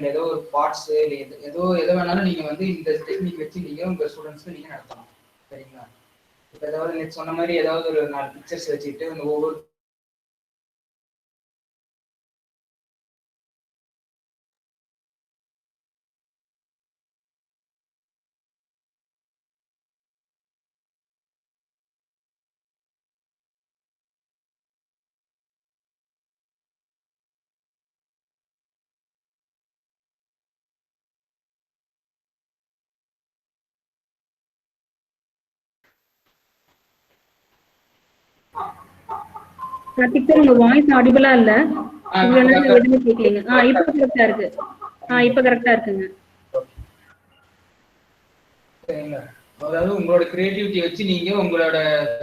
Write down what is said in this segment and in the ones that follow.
ஏதோ ஒரு பார்ட்ஸ் ஏதோ எதை வேணாலும் நீங்க வந்து இந்த டெக்னிக் வச்சு நீங்க உங்க ஸ்டூடெண்ட்ஸ்க்கு நீங்க நடத்தலாம். சரிங்களா? இப்போ ஏதாவது நீங்க சொன்ன மாதிரி ஏதாவது ஒரு 4 பிக்சர்ஸ் வச்சுட்டு அந்த ஒவ்வொரு கார்த்திக் சார் உங்க வாய்ஸ் ஆடிபிளா இல்ல. இவ்வளவு நேரம் எதுவுமே கேட்கலீங்க. இப்போ கரெக்டா இருக்கு. இப்போ கரெக்டா இருக்குங்க. சரிங்களா? அதாவது உங்களோட கிரியேட்டிவிட்டி வச்சு நீங்க உங்களோட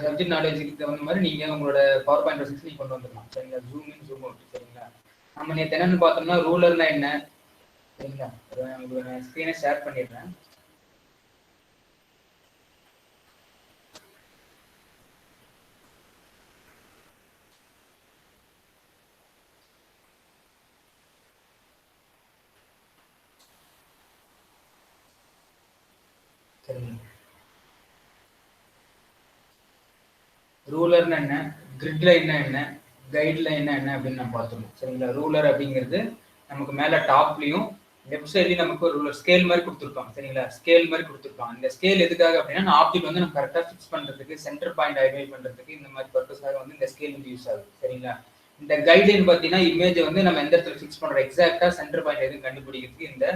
சப்ஜெக்ட் நாலேஜுக்கு தகுந்த மாதிரி நீங்க உங்களோட பவர் பாயிண்ட் ப்ரெசன்ஸ் நீங்க கொண்டு வந்துடலாம். சரிங்களா? Zoom in zoom out. சரிங்களா? நம்ம நேற்று என்னன்னு பார்த்தோம்னா ரூலர்னா என்ன? சரிங்களா? உங்களுக்கு நான் ஸ்க்ரீனை ஷேர் பண்ணிடுறேன். சரிங்களா? ரூலர்னா என்ன, கிரிட் லைன்னா என்ன, கைட் லைன்னா என்ன அப்படின்னு நம்ம பார்த்துருவோம். சரிங்களா? ரூலர் அப்படிங்கிறது நமக்கு மேலே டாப்லையும் லெஃப்ட் சைட்லையும் நமக்கு ஒரு ரூலர் ஸ்கேல் மாதிரி கொடுத்துருப்பாங்க. சரிங்களா? ஸ்கேல் மாதிரி கொடுத்துருப்பாங்க. இந்த ஸ்கேல் எதுக்காக அப்படின்னா ஆப்ஜெக்ட் வந்து நம்ம கரெக்டாக ஃபிக்ஸ் பண்ணுறதுக்கு, சென்டர் பாயிண்ட் ஐடென்டிஃபை பண்ணுறதுக்கு இந்த மாதிரி பர்பஸாக வந்து இந்த ஸ்கேல் வந்து யூஸ் ஆகுது. சரிங்களா? இந்த கைட்லைன் பார்த்தீங்கன்னா இமேஜை வந்து நம்ம எந்த இடத்துல ஃபிக்ஸ் பண்ணுறோம் எக்ஸாக்டாக சென்டர் பாயிண்ட் எதுவும் கண்டுபிடிக்கிறதுக்கு இந்த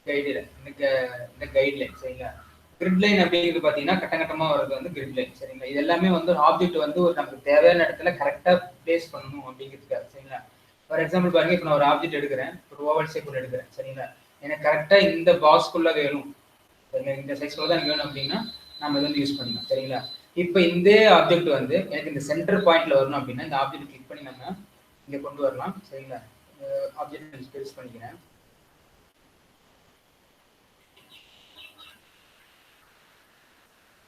கைட்லைன் இந்த கைட்லைன். சரிங்களா? கிரிட் லைன் அப்படிங்கிறது பார்த்தீங்கன்னா கட்டங்கட்டமாக வர்றது வந்து கிரிட் லைன். சரிங்களா? இது எல்லாமே வந்து ஆப்ஜெக்ட் வந்து ஒரு நமக்கு தேவையான இடத்துல கரெக்டாக பிளேஸ் பண்ணணும் அப்படிங்கிறதுக்காக. சரிங்களா? ஃபார் எக்ஸாம்பிள் பாருங்க, இப்போ நான் ஒரு ஆப்ஜெக்ட் எடுக்கிறேன், ஒரு ஓவல் ஷேப் ஒன்று எடுக்கிறேன். சரிங்களா? எனக்கு கரெக்டாக இந்த பாக்ஸ்குள்ளே வேணும், சரிங்களா, இந்த சைஸ்க்குள்ள தான் எனக்கு வேணும் அப்படின்னா நம்ம இதை வந்து யூஸ் பண்ணிக்கலாம். சரிங்களா? இப்போ இந்த ஆப்ஜெக்ட் வந்து எனக்கு இந்த சென்டர் பாயிண்ட்ல வரணும் அப்படின்னா இந்த ஆப்ஜெக்ட் கிளிக் பண்ணி நம்ம இங்கே கொண்டு வரலாம். சரிங்களா? ஆப்ஜெக்ட் ஸ்பேஸ் பண்ணிக்கிறேன்.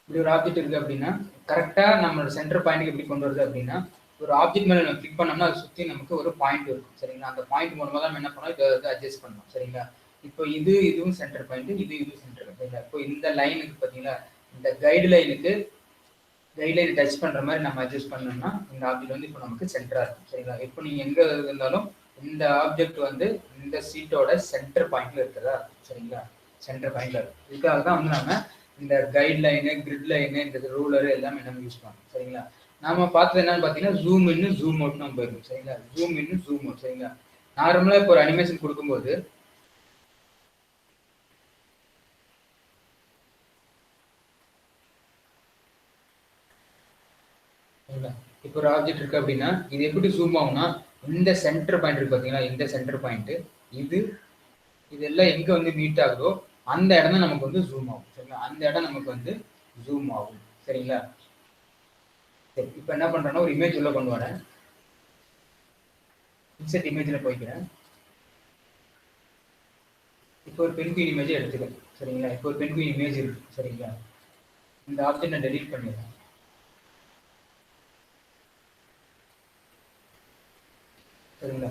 இப்படி ஒரு ஆப்ஜெக்ட் இருக்கு அப்படின்னா கரெக்டா நம்மளோட சென்டர் பாயிண்ட்டுக்கு எப்படி கொண்டு வருது அப்படின்னா ஒரு ஆப்ஜெக்ட் மேல நம்ம கிளிக் பண்ணோம்னா அதை சுற்றி நமக்கு ஒரு பாயிண்ட் இருக்கும். சரிங்களா? அந்த பாயிண்ட் மூலமாக தான் நம்ம என்ன பண்ணோம், இதை வந்து அட்ஜஸ்ட் பண்ணோம். சரிங்களா? இப்போ இதுவும் சென்டர் பாயிண்ட், இதுவும் சென்டர். சரிங்களா? இப்போ இந்த லைனுக்கு பார்த்தீங்களா, இந்த கைடு லைன் டச் பண்ற மாதிரி நம்ம அட்ஜஸ்ட் பண்ணோம்னா இந்த ஆப்ஜெக்ட் வந்து இப்போ நமக்கு சென்டரா இருக்கும். சரிங்களா? இப்போ நீங்க எங்க இருந்தாலும் இந்த ஆப்ஜெக்ட் வந்து இந்த சீட்டோட சென்டர் பாயிண்ட்ல இருக்கிறதா இருக்கும். சரிங்களா? சென்டர் பாயிண்ட்ல இருக்கும். இதுக்காக தான் வந்து நம்ம இந்த கைட் லைனு, கிரிட் லைனு, இந்த ரூலர் எல்லாமே நம்ம யூஸ் பண்ணுவோம். சரிங்களா? நாம பார்த்தது என்னன்னு பார்த்தீங்கன்னா ஜூம் இன்னு ஜூம் அவுட் நம்ம போயிருக்கும். சரிங்களா? ஜூம் இன்னு ஜூம் அவுட். சரிங்களா? நார்மலா இப்போ ஒரு அனிமேஷன் கொடுக்கும்போது இப்போ ஒரு ஆப்ஜெக்ட் இருக்கு அப்படின்னா இது எப்படி ஜூம் ஆகும்னா இந்த சென்டர் பாயிண்ட் இருக்கு பார்த்தீங்களா, இந்த சென்டர் பாயிண்ட் இதெல்லாம் எங்க வந்து மீட் ஆகுதோ அந்த இடம் தான் நமக்கு வந்து ஜூம் ஆகும். சரிங்களா? அந்த இடம் நமக்கு வந்து ஜூம் ஆகும். சரிங்களா? சரி, இப்போ என்ன பண்றேன்னா ஒரு இமேஜ் உள்ள கொண்டு வரேன். இன்செர்ட் இமேஜ்ல போய்க்கிறேன். இப்போ ஒரு பென்குயின் இமேஜ் எடுத்துக்கிறேன். சரிங்களா? இப்போ ஒரு பென்குயின் இமேஜ் இருக்கு. சரிங்களா? இந்த ஆப்ஜெக்ட் நான் டெலீட் பண்ணிடுறேன். சரிங்களா?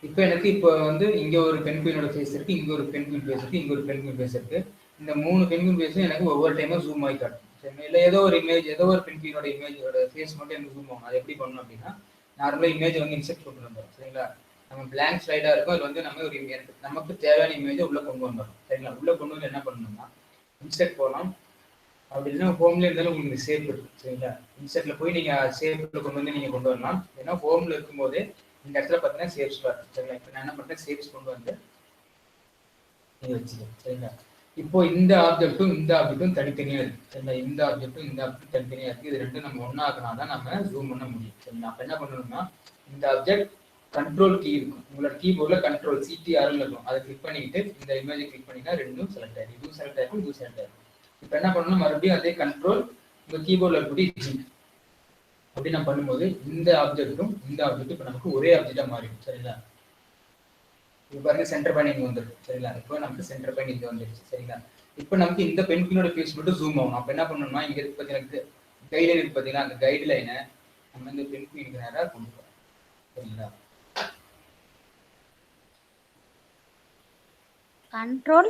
இப்போ எனக்கு இப்போ வந்து இங்க ஒரு பென்குயினோட ஃபேஸ் இருக்கு, இங்க ஒரு பென்குயின் ஃபேஸ் இருக்கு, இங்க ஒரு பென்குயின் ஃபேஸ் இருக்கு. இந்த 3 பென்குயின் ஃபேஸும் எனக்கு ஒவ்வொரு டைமும் ஜூம் ஆகி காட்டும். சரிங்களா? இல்லை ஏதோ ஒரு இமேஜ், ஏதோ ஒரு பென்குயினோட இமேஜோட ஃபேஸ் மட்டும் எனக்கு ஜூம் ஆகும். அது எப்படி பண்ணணும் அப்படின்னா நார்மலா இமேஜ் வந்து இன்செர்ட் கொண்டு வந்துடும். சரிங்களா? நம்ம பிளாங்க் ஸ்லைடா இருக்கும், அது வந்து நம்ம ஒரு நமக்கு தேவையான இமேஜை உள்ள கொண்டு வந்துடும். சரிங்களா? உள்ள கொண்டு வந்து என்ன பண்ணணும்னா இன்செர்ட் போகலாம். அப்படி இல்லைன்னா ஹோம்ல இருந்தாலும் உங்களுக்கு சேவ் இருக்கும். சரிங்களா? இன்செர்ட்ல போய் நீங்க சேவ்ல கொண்டு வந்து நீங்க கொண்டு வரலாம். ஏன்னா ஹோம்ல இருக்கும்போது இந்த இடத்துல பார்த்தீங்கன்னா சேவ்ஸ் வரும். சரிங்களா? இப்போ நான் என்ன பண்ணுறேன், சேவ்ஸ் கொண்டு வந்து நீங்க வச்சுக்கோங்க. சரிங்களா? இப்போ இந்த ஆப்ஜெக்ட்டும் தனித்தனியா இருக்கு. சரிங்களா? இந்த ஆப்ஜெக்ட்டும் தனித்தனியா இருக்கு. இது ரெண்டும் நம்ம ஒன்னாக்குனா தான் நம்ம ஜூம் பண்ண முடியும். சரிங்களா? அப்ப என்ன பண்ணணும்னா இந்த ஆப்ஜெக்ட் கண்ட்ரோல் கீ இருக்கும், உங்களோட கீபோர்ட்ல கண்ட்ரோல் CTRL இருக்கும், அதை கிளிக் பண்ணிட்டு இந்த இமேஜை கிளிக் பண்ணினா ரெண்டும் செலக்ட் ஆகும். இதுவும் செலக்ட் ஆகும், இதுவும் செலக்ட் ஆகும். இப்போ என்ன பண்ணணும், மறுபடியும் அதே கண்ட்ரோல் உங்க கீபோர்ட்ல இருக்கக்கூடிய G அப்படி நம்ம பண்ணும்போது இந்த ஆப்ஜெக்ட்டும் இப்போ நமக்கு ஒரே ஆப்ஜெக்டா மாறிடும். சரிங்களா? இப்போ பாருங்க சென்டர் பாயிண்ட் இங்க வந்துருக்கு. சரிங்களா? இப்போ நமக்கு சென்டர் பாயிண்ட் இங்க வந்துருச்சு. சரிங்களா? இப்போ நமக்கு இந்த பென்குயினோட ஃபேஸ் மட்டும் ஜூம் ஆகும். அப்ப என்ன பண்ணணும்னா இங்க இருக்கு பார்த்தீங்கன்னா கைட்லைன் இருக்கு பார்த்தீங்கன்னா, அந்த கைட்லைனை நம்ம இந்த பென்குயினுக்கு நேராக கொண்டு போறோம். சரிங்களா? Control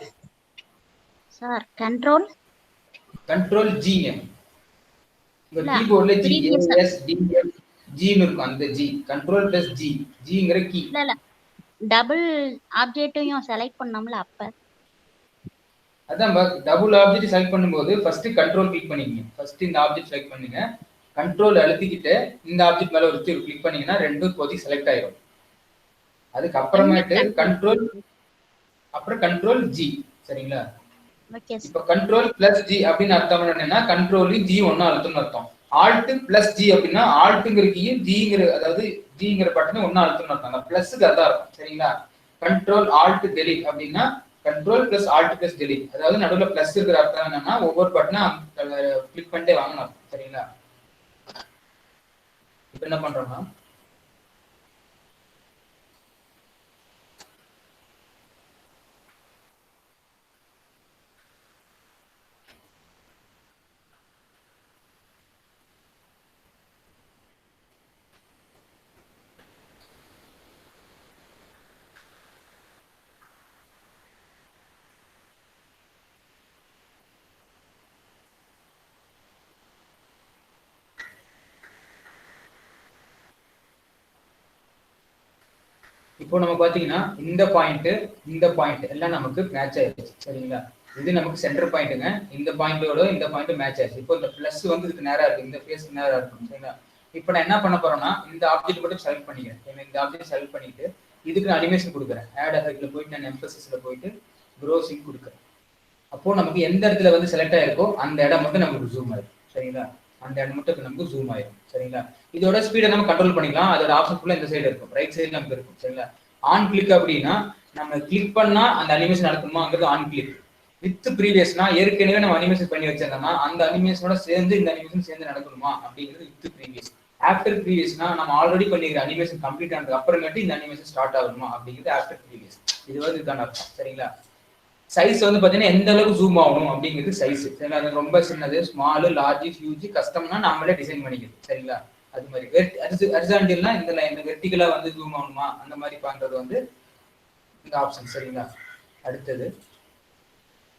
sir control G. உங்க இல்ல கீபோர்ட்ல ஜி ப்ரீவியஸ் எஸ் டி ஜின்னு இருக்கும். அந்த ஜி கண்ட்ரோல் பிளஸ் ஜி, ஜிங்கிற கீ. இல்ல டபுள் ஆப்ஜெக்ட்டையும் செலக்ட் பண்ணோம்ல அப்ப. அதான் டபுள் ஆப்ஜெக்ட் செலக்ட் பண்ணும்போது ஃபர்ஸ்ட் கண்ட்ரோல் கிளிக் பண்ணிக்கங்க. ஃபர்ஸ்ட் இந்த ஆப்ஜெக்ட் செலக்ட் பண்ணுங்க, கண்ட்ரோல் அழுத்திக்கிட்டு இந்த ஆப்ஜெக்ட் மேல ஒரு கிளிக் பண்ணீங்கன்னா ரெண்டும் இப்போதைக்கு செலக்ட் ஆயிடும். அதுக்கு அப்புறமேட்டு கண்ட்ரோல் ஜி. சரிங்களா? இப்ப கண்ட்ரோல் பிளஸ் ஜி அப்படின்னு அர்த்தம் என்னன்னா கண்ட்ரோல் ஜி ஒன்னா அழுத்தம்னு அர்த்தம். ஆல்ட் பிளஸ் ஜி அப்படின்னா ஆல்ட்டுங்கிற கீயும் ஜிங்கிற அதாவது ஜிங்கிற பட்டனை ஒன்னா அழுத்தம்னு அர்த்தம். அந்த பிளஸ்க்கு அதான் இருக்கும். சரிங்களா? கண்ட்ரோல் ஆல்ட் டெலிட் அப்படின்னா control plus alt plus delete, அதாவது நடுவில் பிளஸ் இருக்கிற அர்த்தம் என்னன்னா ஒவ்வொரு பட்டனா கிளிக் பண்ணிட்டே வாங்கணும். சரிங்களா? இப்ப என்ன பண்றோம்னா இப்போ நம்ம பாத்தீங்கன்னா இந்த பாயிண்ட் எல்லாம் நமக்கு மேட்ச் ஆயிடுச்சு. சரிங்களா? இது நமக்கு சென்டர் பாயிண்ட்டுங்க. இந்த பாயிண்டோட இந்த பாயிண்ட் மேட்ச் ஆயிடுச்சு. இப்போ இந்த பிளஸ் வந்து இதுக்கு நேரா இருக்கு, இந்த ஃபேஸ்க்கு நேரா இருக்கும். சரிங்களா? இப்போ நான் என்ன பண்ண போறேன்னா இந்த ஆப்ஜெக்ட் மட்டும் செலக்ட் பண்ணிக்கிறேன். இந்த ஆப்ஜெக்ட் செலக்ட் பண்ணிட்டு இதுக்கு நான் அனிமேஷன் கொடுக்குறேன். ஆட் எஃபெக்ட்ல போயிட்டு நான் எம்பசிஸ்ல போயிட்டு ப்ரோசிங் கொடுக்குறேன். அப்போ நமக்கு எந்த இடத்துல வந்து செலக்ட் ஆயிருக்கோ அந்த இடம் மட்டும் நமக்கு ஜூம் ஆயிடும். சரிங்களா? அந்த இடம் மட்டும் நமக்கு ஜூம் ஆயிடும். சரிங்களா? இதோட ஸ்பீடை நம்ம கண்ட்ரோல் பண்ணிக்கலாம். அதோட ஆப்ஷன் ஃபுல்லா இந்த சைடு இருக்கும், ரைட் சைடு நமக்கு இருக்கும். சரிங்களா? ஆன் கிளிக் அப்படின்னா நம்ம கிளிக் பண்ணா அந்த அனிமேஷன் நடக்குமாங்கிறது ஆன் கிளிக். வித் ப்ரீவியஸ்னா ஏற்கனவே நம்ம அனிமேஷன் பண்ணி வச்சிருந்தோம்னா அந்த அனிமேஷனோட சேர்ந்து இந்த அனிமேஷன் சேர்ந்து நடக்கணுமா அப்படிங்கிறது வித் ப்ரீவியஸ். ஆஃப்டர் ப்ரீவியஸ்னா நம்ம ஆல்ரெடி பண்ணிக்கிற அனிமேஷன் கம்ப்ளீட் ஆனதுக்கு அப்புறமேட்டு இந்த அனிமேஷன் ஸ்டார்ட் ஆகணுமா அப்படிங்கிறது ஆஃப்டர் ப்ரீவியஸ். இது வந்து இதுக்கான அர்த்தம். சரிங்களா? சைஸ் வந்து பாத்தீங்கன்னா எந்த அளவுக்கு ஜூம் ஆகணும் அப்படிங்கிறது சைஸ். சரிங்களா? அது ரொம்ப சின்னது, ஸ்மால், லார்ஜ், ஹியூஜ், கஸ்டம்னா நம்மளே டிசைன் பண்ணிக்கிறது. சரிங்களா? அது மாதிரி ஹரிசாண்டல்னா இந்த லைன் வெர்டிகலா வந்து ஜூம் ஆகணுமா அந்த மாதிரி பண்றது வந்து இந்த ஆப்ஷன். சரிங்களா? அடுத்தது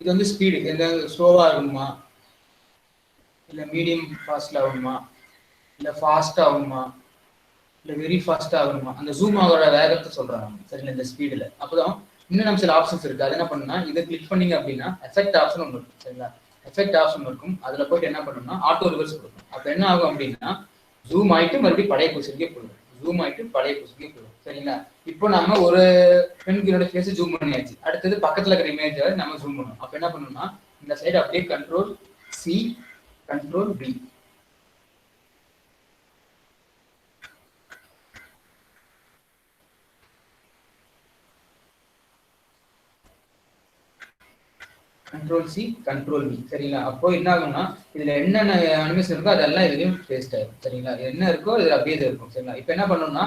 இது வந்து ஸ்பீடு, எந்த ஸ்லோவா ஆகணுமா இல்ல மீடியம் ஃபாஸ்ட்ல ஆகணுமா இல்ல ஃபாஸ்ட் ஆகணுமா இல்ல வெரி ஃபாஸ்ட் ஆகணுமா, அந்த ஜூம் ஆகிற வேகத்தை சொல்றாங்க. சரிங்களா? இந்த ஸ்பீடுல அப்பதான் இன்னும் நம்ம சில ஆப்ஷன்ஸ் இருக்கு. அது என்ன பண்ணுன்னா இதை கிளிக் பண்ணீங்க அப்படின்னா எஃபெக்ட் ஆப்ஷன் ஒன்று இருக்கும். சரிங்களா? எஃபெக்ட் ஆப்ஷன் இருக்கும். அதுல போயிட்டு என்ன பண்ணணும்னா ஆட்டோ ரிவர்ஸ் கொடுக்கும். அப்ப என்ன ஆகும் அப்படின்னா ஜூம் ஆயிட்டு மறுபடியும் பழைய பொசிஷனுக்கே போயிடும். ஜூம் ஆயிட்டு பழைய பொசிஷனுக்கே போயிடும். சரிங்களா? இப்போ நம்ம ஒரு பெண்களோட ஃபேஸ் ஜூம் பண்ணியாச்சு. அடுத்தது பக்கத்துல இருக்கிற இமேஜை நம்ம ஜூம் பண்ணணும். அப்ப என்ன பண்ணணும்னா இந்த சைடு அப்படியே control C control P. Control C control V. சரிங்களா? அப்போ என்ன ஆகும்னா இதுல என்னென்ன அனிமேஷன் இருக்கோ அதெல்லாம் இதுலயும் பேஸ்ட் ஆகும். சரிங்களா? என்ன இருக்கோ இதுல அப்படியே இருக்கும். சரிங்களா? இப்போ என்ன பண்ணணும்னா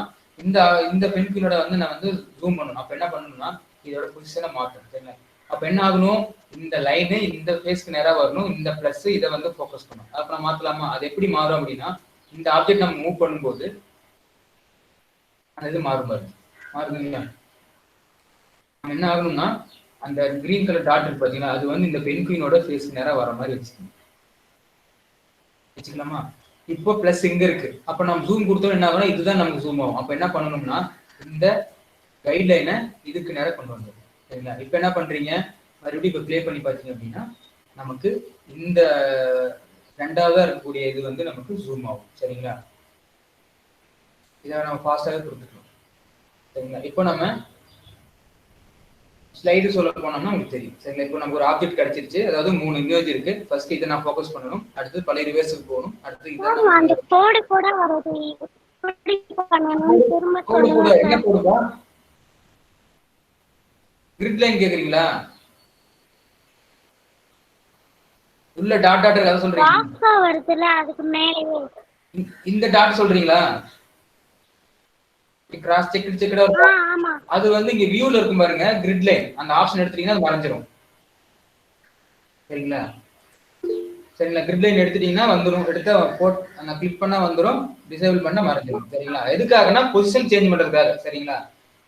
இந்த பென்குயினோட வந்து நான் வந்து ஜூம் பண்ணணும். அப்ப என்ன பண்ணணும்னா இதோட பொசிஷனை மாற்றணும். சரிங்களா? அப்ப என்ன ஆகணும், இந்த லைனு இந்த ஃபேஸ்க்கு நேரா வரணும், இந்த பிளஸ் இதை வந்து ஃபோக்கஸ் பண்ணணும். அப்புறம் மாத்தலாமா? அது எப்படி மாறும் அப்படின்னா இந்த ஆப்ஜெக்ட் நம்ம மூவ் பண்ணும்போது அந்த இது மாறுதுங்களா? என்ன ஆகணும்னா அந்த கிரீன் கலர் டாட் இருக்கு பாத்தீங்கன்னா அது வந்து இந்த பென்குயினோட ஃபேஸ் நேரா வர மாதிரி வச்சுக்கலாமா? இப்போ பிளஸ் இங்க இருக்கு. அப்ப நம்ம ஜூம் கொடுத்தோம் என்ன ஆகும்னா இதுதான் நமக்கு ஜூம் ஆகும். அப்ப என்ன பண்ணணும்னா இந்த கைட்லைனை இதுக்கு நேரம் கொண்டு வந்துடும். சரிங்களா? இப்ப என்ன பண்றீங்க, மறுபடியும் இப்ப பிளே பண்ணி பார்த்தீங்க அப்படின்னா நமக்கு இந்த ரெண்டாவதா இருக்கக்கூடிய இது வந்து நமக்கு ஜூம் ஆகும். சரிங்களா? இதை நம்ம ஃபாஸ்டாக கொடுத்துக்கலாம். சரிங்களா? இப்போ நம்ம ஸ்லைடு சொல்ல போனோம்னா உங்களுக்கு தெரியும். சரிங்களா? இப்போ நமக்கு ஒரு ஆப்ஜெக்ட் கிடைச்சிருச்சு, அதாவது 3 இமேஜ் இருக்கு. ஃபர்ஸ்ட் இதை நான் ஃபோக்கஸ் பண்ணணும், அடுத்து பழைய ரிவர்ஸுக்கு போகணும், அடுத்து அந்த கோடு கூட வருது. கோடு கூட என்ன கோடுப்பா? கிரிட் லைன் கேக்குறீங்களா? உள்ள டாட் டாட் இருக்கு, அத சொல்றீங்க? பாக்ஸா வருதுல அதுக்கு மேலயே இந்த டாட் சொல்றீங்களா? கிராஸ் செக்கடா இருக்கும். ஆமா, அது வந்து இங்க வியூல இருக்கும் பாருங்க, கிரிட் லைன். அந்த ஆப்ஷன் எடுத்துட்டீங்கன்னா அது மறைஞ்சிரும். சரிங்களா? சரிங்களா? கிரிட் லைன் எடுத்துட்டீங்கன்னா வந்துரும். எடுத்து போட் அந்த கிளிக் பண்ணா வந்துரும், டிசேபிள் பண்ணா மறைஞ்சிரும். சரிங்களா? எதுக்காகனா பொசிஷன் சேஞ்ச் பண்றதுக்காக. சரிங்களா?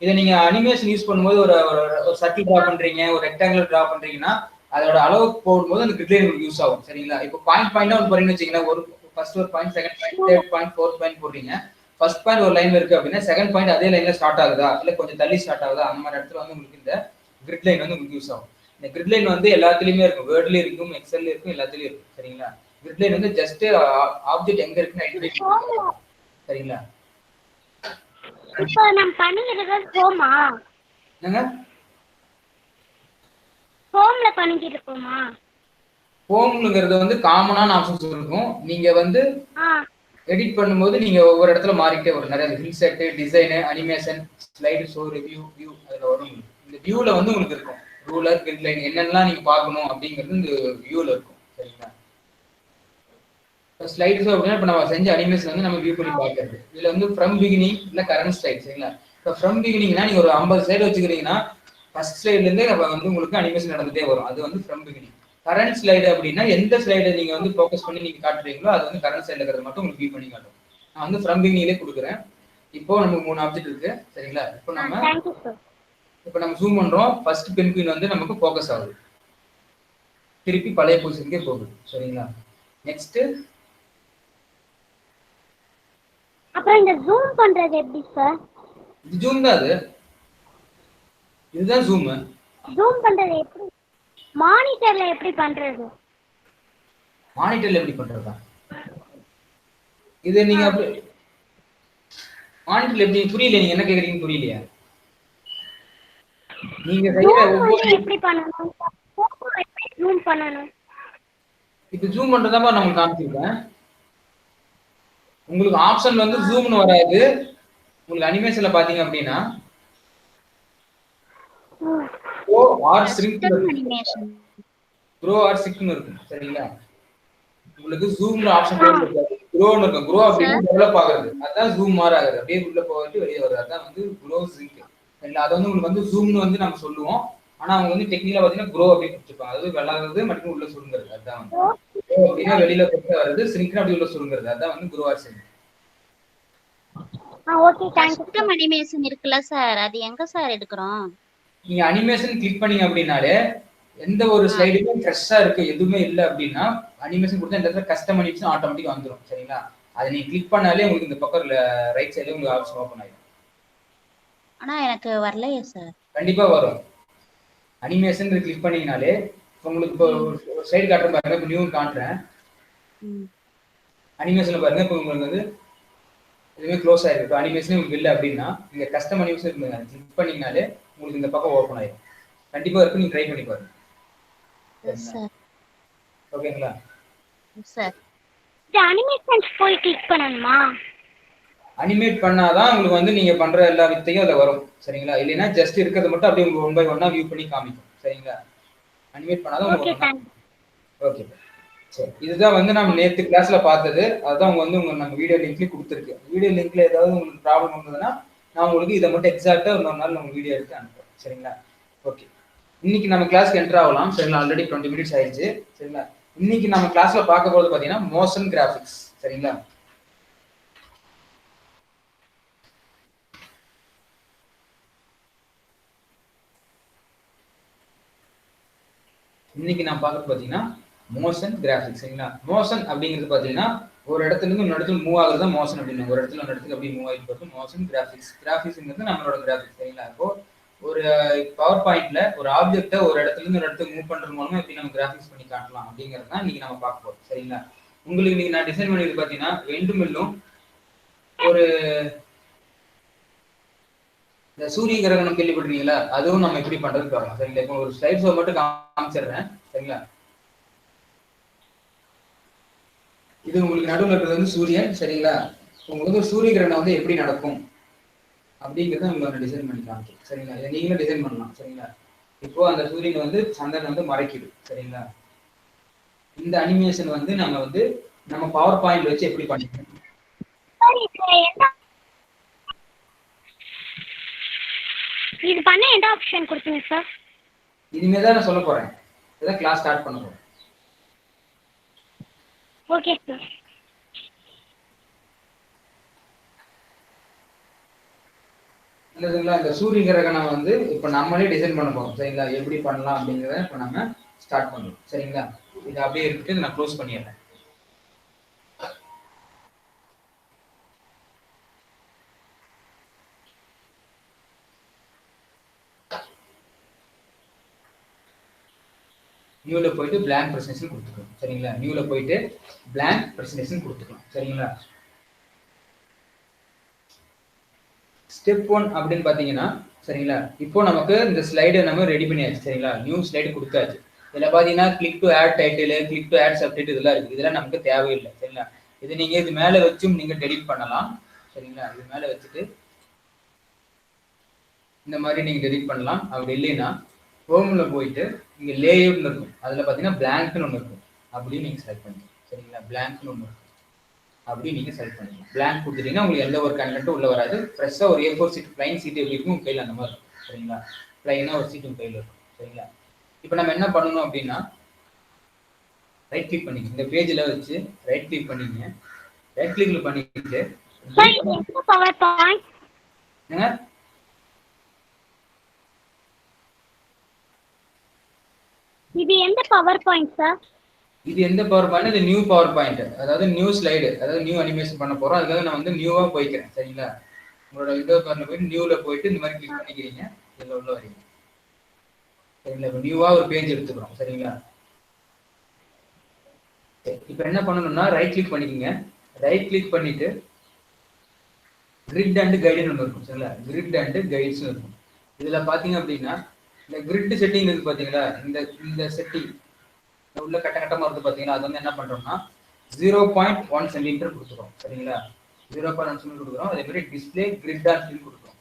இதை நீங்க அனிமேஷன் யூஸ் பண்ணும்போது ஒரு சர்க்கிள் டிரா பண்றீங்க, ஒரு ரெக்டாங்குலர் டிரா பண்றீங்கன்னா அதோட அளவுக்கு போடும்போது அந்த கிரிட் லைன் உங்களுக்கு யூஸ் ஆகும். சரிங்களா? இப்போ பாயிண்டா வந்து போறீங்கன்னு வச்சுக்கீங்களா, ஒரு ஃபர்ஸ்ட் ஒரு point, second point, third point, fourth point போடுறீங்க. ஃபர்ஸ்ட் பாயிண்ட் ஒரு லைன்ல இருக்கு அப்படின்னா செகண்ட் பாயிண்ட் அதே லைன்ல ஸ்டார்ட் ஆகுதா இல்ல கொஞ்சம் தள்ளி ஸ்டார்ட் ஆகுதா, அந்த மாதிரி இடத்துல வந்து உங்களுக்கு இந்த கிரிட் லைன் வந்து உங்களுக்கு யூஸ் ஆகும். இந்த கிரிட் லைன் வந்து எல்லாத்துலயுமே இருக்கும், வேர்ட்லயும் இருக்கும், எக்ஸல்ல இருக்கும், எல்லாத்துலயும் இருக்கும். சரிங்களா? கிரிட் லைன் வந்து ஜஸ்ட் ஆப்ஜெக்ட் எங்க இருக்குன்னு ஐடென்டிஃபை பண்ணுங்க. சரிங்களா? இப்போ நம்ம பண்ணிக்கிறது ஹோமா? என்னங்க? ஹோம்ல பண்ணிக்கிட்டு இருக்கோமா? ஹோம்ங்கிறது வந்து காமனான ஆப்ஷன்ஸ் இருக்கும். நீங்க வந்து ஆ எடிட் பண்ணும்போது நீங்க ஒவ்வொரு இடத்துல மாறிட்டே வரும். நிறைய ஹில் செட், design, animation, slide show, review, view அதுல வரும். இந்த வியூல வந்து உங்களுக்கு இருக்கும் ரூலர், கிரிட் லைன் என்னென்னலாம் நீங்க பார்க்கணும் அப்படிங்கிறது இந்த வியூல இருக்கும். சரிங்களா? ஸ்லைடு ஷோ அப்படின்னா இப்போ நம்ம செஞ்ச அனிமேஷன் வந்து நம்ம வியூ பண்ணி பார்க்கறது. இதுல வந்து ஃப்ரம் பிகினிங் இல்ல கரண்ட் ஸ்லைட். சரிங்களா? இப்போ ஃப்ரம் பிகினிங்னா நீங்க ஒரு 50 ஸ்லைடு வச்சுக்கிறீங்கன்னா ஃபர்ஸ்ட் ஸ்லைட்ல இருந்தே வந்து உங்களுக்கு அனிமேஷன் நடந்துட்டே வரும். அது வந்து ஃப்ரம் பிகினிங். கரண்ட் ஸ்லைடு அப்படின்னா எந்த ஸ்லைடை நீங்க வந்து ஃபோக்கஸ் பண்ணி நீங்க காட்டுறீங்களோ அது வந்து கரண்ட் ஸ்லைட்ல இருக்கிறது மட்டும் உங்களுக்கு வியூ பண்ணி காட்டும். நான் வந்து ஃப்ரம் பிகினிங்லேயே கொடுக்குறேன். இப்போ நமக்கு 3 ஆப்ஜெக்ட் இருக்கு. சரிங்களா? Thank you sir. இப்போ நம்ம ஜூம் பண்றோம். ஃபர்ஸ்ட் பென்குயின் வந்து நமக்கு ஃபோக்கஸ் ஆகுது, திருப்பி பழைய பொசிஷனுக்கே போகுது. சரிங்களா? நெக்ஸ்ட் அப்புறம் இந்த ஜூம் பண்றது எப்படி சார்? இது ஜூம் தான். இதுதான் ஜூம். ஜூம் பண்றது எப்படி? மானிட்டர்ல எப்படி பண்றது? மானிட்டர்ல எப்படி பண்றதா? இது நீங்க அப்படி மானிட்டர்ல எப்படி புரியல, நீங்க என்ன கேக்குறீங்கன்னு புரியலையா? நீங்க செய்யற ஒவ்வொரு எப்படி பண்ணணும்? எப்படி ஜூம் பண்ணணும்? இப்போ ஜூம் பண்றதா நான் உங்களுக்கு காமிச்சிருக்கேன். உங்களுக்கு ஆப்ஷன் வந்து ஜூம்னு வராது. உங்களுக்கு அனிமேஷன்ல பாத்தீங்க அப்படின்னா grow or shrink animation grow or ஷ்ரிங்க்னு இருக்கும். சரிங்களா? உங்களுக்கு ஜூம்ல ஆப்ஷன் இருக்காது, க்ரோன்னு இருக்கும். க்ரோ அப்படின்னா டெவலப் ஆகுறது, அதான் ஜூம் மாற ஆகுது, அப்படியே உள்ள போயிட்டு வெளியே வருது, அதான் வந்து க்ரோ ஷ்ரிங்க். சரிங்களா? அது வந்து உங்களுக்கு வந்து ஜூம்னு வந்து நம்ம சொல்லுவோம். ஆனா அவங்க வந்து டெக்னிக்கலா பாத்தீங்கன்னா க்ரோ அப்படின்னு கொடுத்துருப்பாங்க. அதாவது விளாடுறது மட்டும் உள்ள சுருங்குறது, அதான் வந்து க்ரோ அப்படின்னா வெளியில போட்டு வருது, ஷ்ரிங்க் அப்படி உள்ள சுருங்குறது, அதான் வந்து grow or shrink. Okay thank you. Custom animation இருக்குல்ல சார், அது எங்க சார் எடுக்கிறோம்? நீங்க அனிமேஷன் கிளிக் பண்ணீங்க அப்படின்னாலே எந்த ஒரு ஸ்லைடுமே ஃப்ரெஷ்ஷா இருக்கு எதுவுமே இல்லை அப்படின்னா அனிமேஷன் கொடுத்தா இந்த இடத்துல கஸ்டம் அனிமேஷன் ஆட்டோமேட்டிக்கா வந்துடும். சரிங்களா? அதை நீங்க கிளிக் பண்ணாலே உங்களுக்கு இந்த பக்கம் ரைட் சைடுல உங்களுக்கு ஆப்ஷன் ஓப்பன் ஆயிடும். ஆனா எனக்கு வரலையே சார். கண்டிப்பா வரும். அனிமேஷன் கிளிக் பண்ணீங்கனாலே உங்களுக்கு இப்போ ஒரு ஸ்லைடு காட்டுறேன் பாருங்க. இப்போ நியூ காட்டுறேன். அனிமேஷன்ல பாருங்க. இப்போ உங்களுக்கு வந்து எதுவுமே க்ளோஸ் ஆயிருக்கு. இப்போ அனிமேஷன் உங்களுக்கு இல்லை அப்படின்னா நீங்க கஸ்டம் அனிமேஷன் கிளிக் பண்ணீங்கனாலே உங்களுக்கு இந்த பக்கம் ஓப்பன் ஆயிடும். கண்டிப்பா இருக்கு, நீங்க ட்ரை பண்ணி பாருங்க. ஓகேங்களா? சார் இந்த அனிமேஷன் போய் கிளிக் பண்ணணுமா? அனிமேட் பண்ணாதான் உங்களுக்கு வந்து நீங்க பண்ற எல்லா வித்தையும் அதுல வரும். சரிங்களா? இல்லைன்னா ஜஸ்ட் இருக்கிறது மட்டும் அப்படியே உங்களுக்கு 1 by 1 வியூ பண்ணி காமிக்கும். சரிங்களா? அனிமேட் பண்ணாதான் உங்களுக்கு ஓகே. சரி, இதுதான் வந்து நம்ம நேத்து கிளாஸ்ல பார்த்தது. அதுதான் உங்க வந்து நம்ம வீடியோ லிங்க்லயே கொடுத்துருக்கு. வீடியோ லிங்க்ல ஏதாவது உங்களுக்கு ப்ராப்ளம் வந்ததுன்னா நான் உங்களுக்கு இதை மட்டும் எக்ஸாக்டா இன்னொரு நாள் நம்ம வீடியோ எடுத்து அனுப்புறேன். சரிங்களா? ஓகே, இன்னைக்கு நம்ம கிளாஸ்க்கு என்டர் ஆகலாம். சரிங்களா? ஆல்ரெடி 20 மினிட்ஸ் ஆயிடுச்சு. சரிங்களா? இன்னைக்கு நம்ம கிளாஸ்ல பார்க்க போறது பாத்தீங்கன்னா மோஷன் கிராபிக்ஸ். சரிங்களா? இன்னைக்கு நான் பார்க்கறது பாத்தீங்கன்னா மோஷன் கிராபிக்ஸ். சரிங்களா? மோஷன் அப்படிங்கிறது பாத்தீங்கன்னா ஒரு இடத்துல இருந்து இன்னொரு இடத்துல மூவ் ஆகுறது தான் மோஷன் அப்படின்னு. ஒரு இடத்துல இன்னொரு இடத்துக்கு அப்படியே மூவ் ஆகிட்டு போகிறது மோஷன் கிராபிக்ஸ். கிராபிக்ஸ்ங்கிறது நம்மளோட கிராபிக்ஸ். சரிங்களா? இப்போ ஒரு பவர் பாயிண்ட்ல ஒரு ஆப்ஜெக்ட்டை ஒரு இடத்துல இருந்து ஒரு இடத்துக்கு மூவ் பண்றது மூலமா எப்படி நம்ம கிராபிக்ஸ் பண்ணி காட்டலாம் அப்படிங்கிறது தான் இன்னைக்கு நம்ம பார்க்க போறோம். சரிங்களா? உங்களுக்கு இன்னைக்கு நான் டிசைன் பண்ணிட்டு பாத்தீங்கன்னா வெண்டு மில்லும் ஒரு இந்த சூரிய கிரகணம் கேள்விப்பட்டிருக்கீங்களா, அதுவும் நம்ம எப்படி பண்றது பாருங்க. சரிங்களா? இப்போ ஒரு ஸ்லைட் ஷோ மட்டும் காமிச்சிடுறேன். சரிங்களா? இது உங்களுக்கு நடுவில் இருக்கிறது வந்து சூரியன். சரிங்களா? உங்களுக்கு வந்து சூரிய கிரகணம் வந்து எப்படி நடக்கும் அப்படிங்கிறத உங்களுக்கு டிசைன் பண்ணி காமிக்கும். சரிங்களா? இதை நீங்களும் டிசைன் பண்ணலாம். சரிங்களா? இப்போ அந்த சூரியன் வந்து சந்திரன் வந்து மறைக்குது. சரிங்களா? இந்த அனிமேஷன் வந்து நம்ம பவர் பாயிண்ட் வச்சு எப்படி பண்ணிக்கணும். இது பண்ண எந்த ஆப்ஷன் கொடுத்தீங்க சார்? இனிமே தான் நான் சொல்ல போறேன். இதான் கிளாஸ் ஸ்டார்ட் பண்ண போறேன். Okay sir. என்னதுங்களா இந்த சூரிய கிரகணம் வந்து இப்போ நம்மளே டிசைன் பண்ண போறோம் சரிங்களா, எப்படி பண்ணலாம் அப்படிங்கிறத இப்போ நம்ம ஸ்டார்ட் பண்ணுறோம் சரிங்களா. இது அப்படியே இருக்கு, நான் க்ளோஸ் பண்ணிடுறேன். நியூல போயிட்டு பிளாங்க் பிரசன்டேஷன் கொடுத்துக்கலாம் சரிங்களா. நியூல போயிட்டு பிளாங்க் பிரசன்டேஷன் கொடுத்துக்கலாம் சரிங்களா. ஸ்டெப் 1 அப்படின்னு பாத்தீங்கன்னா சரிங்களா, இப்போ நமக்கு இந்த ஸ்லைடை நம்ம ரெடி பண்ணியாச்சு சரிங்களா. நியூ ஸ்லைடு கொடுத்தாச்சு. இதில் பார்த்தீங்கன்னா click to add title, click to add subtitle இதெல்லாம் இருக்குது. இதெல்லாம் நமக்கு தேவையில்லை சரிங்களா. இது நீங்கள் இது மேலே வச்சும் நீங்கள் டெலிட் பண்ணலாம் சரிங்களா. இது மேலே வச்சுட்டு இந்த மாதிரி நீங்கள் டெலிட் பண்ணலாம். அப்படி இல்லைன்னா ஹோமில் போயிட்டு இங்கே லேஅவுட்னு இருக்கும், அதில் பார்த்தீங்கன்னா பிளாங்க்னு ஒன்று இருக்கும், அப்படின்னு நீங்கள் செலக்ட் பண்ணிக்கலாம் சரிங்களா. பிளாங்க்னு ஒன்று இருக்கும், அப்படி நீங்கள் செலக்ட் பண்ணிக்கலாம். பிளாங்க் கொடுத்துட்டீங்கன்னா உங்களுக்கு எந்த ஒரு கண்டென்ட்டும் உள்ள வராது. ஃப்ரெஷ்ஷாக ஒரு A4 சீட் பிளைன் சீட் எப்படி இருக்கும் கையில் அந்த மாதிரி இருக்கும் சரிங்களா. பிளைனாக ஒரு சீட்டும் கையில் இருக்கும் சரிங்களா. இப்போ நம்ம என்ன பண்ணணும் அப்படின்னா ரைட் கிளிக் பண்ணிங்க, இந்த பேஜில் வச்சு ரைட் கிளிக் பண்ணிங்க. ரைட் கிளிக்ல பண்ணிட்டு பவர் பாயிண்ட் இது எந்த பவர் பாயிண்ட் சார்? இது எந்த பவர் பாயிண்ட்? இது நியூ பவர் பாயிண்ட், அதாவது நியூ ஸ்லைடு, அதாவது நியூ அனிமேஷன் பண்ண போறோம். அதுக்காக நான் வந்து நியூவா போய்க்கிறேன் சரிங்களா. உங்களோட விண்டோ பார்ல போயிட்டு நியூல போயிட்டு இந்த மாதிரி கிளிக் பண்ணிக்கிறீங்க, இதுல உள்ள வரீங்க சரிங்களா. இப்போ நியூவா ஒரு பேஜ் எடுத்துக்கிறோம் சரிங்களா. இப்போ என்ன பண்ணணும்னா ரைட் கிளிக் பண்ணிக்கோங்க. ரைட் கிளிக் பண்ணிட்டு கிரிட் அண்ட் கைடுன்னு ஒன்று இருக்கும் சரிங்களா. கிரிட் அண்ட் கைட்ஸ் இருக்கும். இதுல பாத்தீங்க அப்படின்னா இந்த கிரிட் செட்டிங் இருக்கு பாத்தீங்களா, இந்த செட்டிங் உள்ள கட்ட கட்டமா இருக்கு பாத்தீங்களா, அது வந்து என்ன பண்றோம்னா 0.1 சென்டிமீட்டர் கொடுத்துறோம் சரிங்களா. 0.1 சென்டிமீட்டர் கொடுக்குறோம். அதே மாதிரி டிஸ்பிளே கிரிட் ஆன் ஃபில் கொடுக்குறோம்.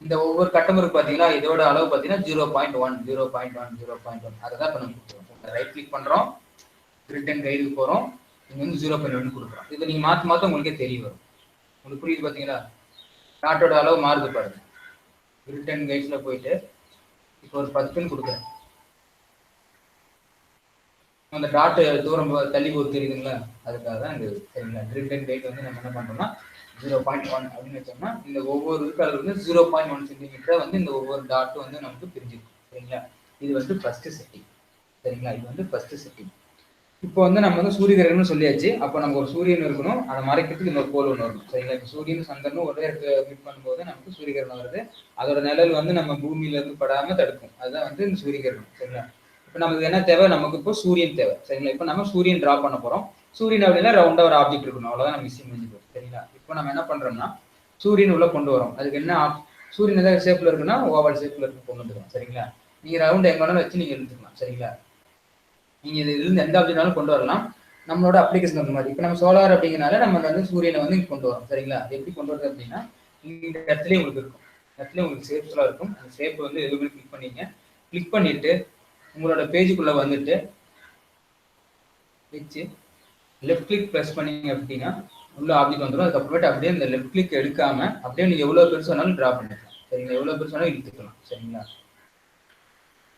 இந்த ஒவ்வொரு கட்டம் இருக்கு பாத்தீங்களா, இதோட அளவு பாத்தீங்கன்னா 0.1 0.1 0.1 அதை தான் பண்ண கொடுத்துறோம். ரைட் கிளிக் பண்றோம், கிரிட் அண்ட் கைடுக்கு போறோம், இங்க வந்து 0.1 கொடுக்குறோம். இதை நீங்க மாத்த உங்களுக்கே தெரிய வரும். உங்களுக்கு புரியுது பாத்தீங்களா, டாட்டோட அளவு மாறுது பாருங்க. கிரிட் அண்ட் கைட்ஸ்ல போயிட்டு இப்போ ஒரு 10 பின் கொடுக்குறேன். அந்த டாட் தூரம் தள்ளி போது தெரியுதுங்களா, அதுக்காக தான் இந்த சரிங்களா. கிரிட் அண்ட் கைட் வந்து நம்ம என்ன பண்றோம்னா 0.1 அப்படின்னு வச்சோம்னா இந்த ஒவ்வொரு இருக்கால வந்து 0.1 சென்டிமீட்டர் வந்து இந்த ஒவ்வொரு டாட்டும் வந்து நமக்கு பிரிஞ்சிருக்கும் சரிங்களா. இது வந்து ஃபர்ஸ்ட் செட்டிங் சரிங்களா. இது வந்து ஃபர்ஸ்ட் செட்டிங். இப்போ வந்து நம்ம வந்து சூரிய கிரகணம்னு சொல்லியாச்சு. அப்போ நம்ம ஒரு சூரியன் இருக்கணும், அதை மறைக்கிறதுக்கு இன்னொரு கோள் ஒன்று வரணும் சரிங்களா. இப்போ சூரியன் சந்திரனும் ஒரே மீட் பண்ணும்போது நமக்கு சூரிய கிரகணம் வருது. அதோட நிழல் வந்து நம்ம பூமியில இருந்து படாம தடுக்கும், அதுதான் வந்து இந்த சூரிய கிரகணம் சரிங்களா. இப்போ நமக்கு என்ன தேவை? நமக்கு இப்போ சூரியன் தேவை சரிங்களா. இப்போ நம்ம சூரியன் டிரா பண்ண போறோம். சூரியன் அப்படின்னா ரவுண்டா ஒரு ஆப்ஜெக்ட் இருக்கணும், அவ்வளவுதான் நம்ம விஷயம் முடிஞ்சு போகும் சரிங்களா. இப்போ நம்ம என்ன பண்றோம்னா சூரியன் உள்ள கொண்டு வரோம். அதுக்கு என்ன சூரியன் ஏதாவது ஷேப்ல இருக்குன்னா ஓவல் ஷேப்ல இருக்கு கொண்டு வந்துடும் சரிங்களா. நீங்க ரவுண்ட் எங்க வேணாலும் வச்சு நீங்க எடுத்துக்கலாம் சரிங்களா. நீங்க இருந்து எந்த ஆப்ஜெக்ட்னாலும் கொண்டு வரலாம், நம்மளோட அப்ளிகேஷன் அந்த மாதிரி. இப்போ நம்ம சோலார் அப்படிங்கிறனால நம்ம வந்து சூரியனை வந்து இங்க கொண்டு வரோம் சரிங்களா. எப்படி கொண்டு வரது அப்படின்னா இந்த இடத்துலயே உங்களுக்கு இருக்கும், இடத்துல உங்களுக்கு ஷேப்ஸ் எல்லாம் இருக்கும். அந்த ஷேப் வந்து எதுவுமே கிளிக் பண்ணீங்க. கிளிக் பண்ணிட்டு உங்களோட பேஜுக்குள்ள வந்துட்டு வச்சு லெஃப்ட் கிளிக் ப்ரெஸ் பண்ணீங்க அப்படின்னா உள்ள ஆப்ஜெக்ட் வந்துடும். அதுக்கப்புறமேட்டு அப்படியே இந்த லெஃப்ட் கிளிக் எடுக்காம அப்படியே நீங்க எவ்வளவு பெருசு வேணாலும் டிரா பண்ணிக்கலாம் சரிங்களா. எவ்வளவு பெருசு வேணாலும் இழுத்துக்கலாம் சரிங்களா.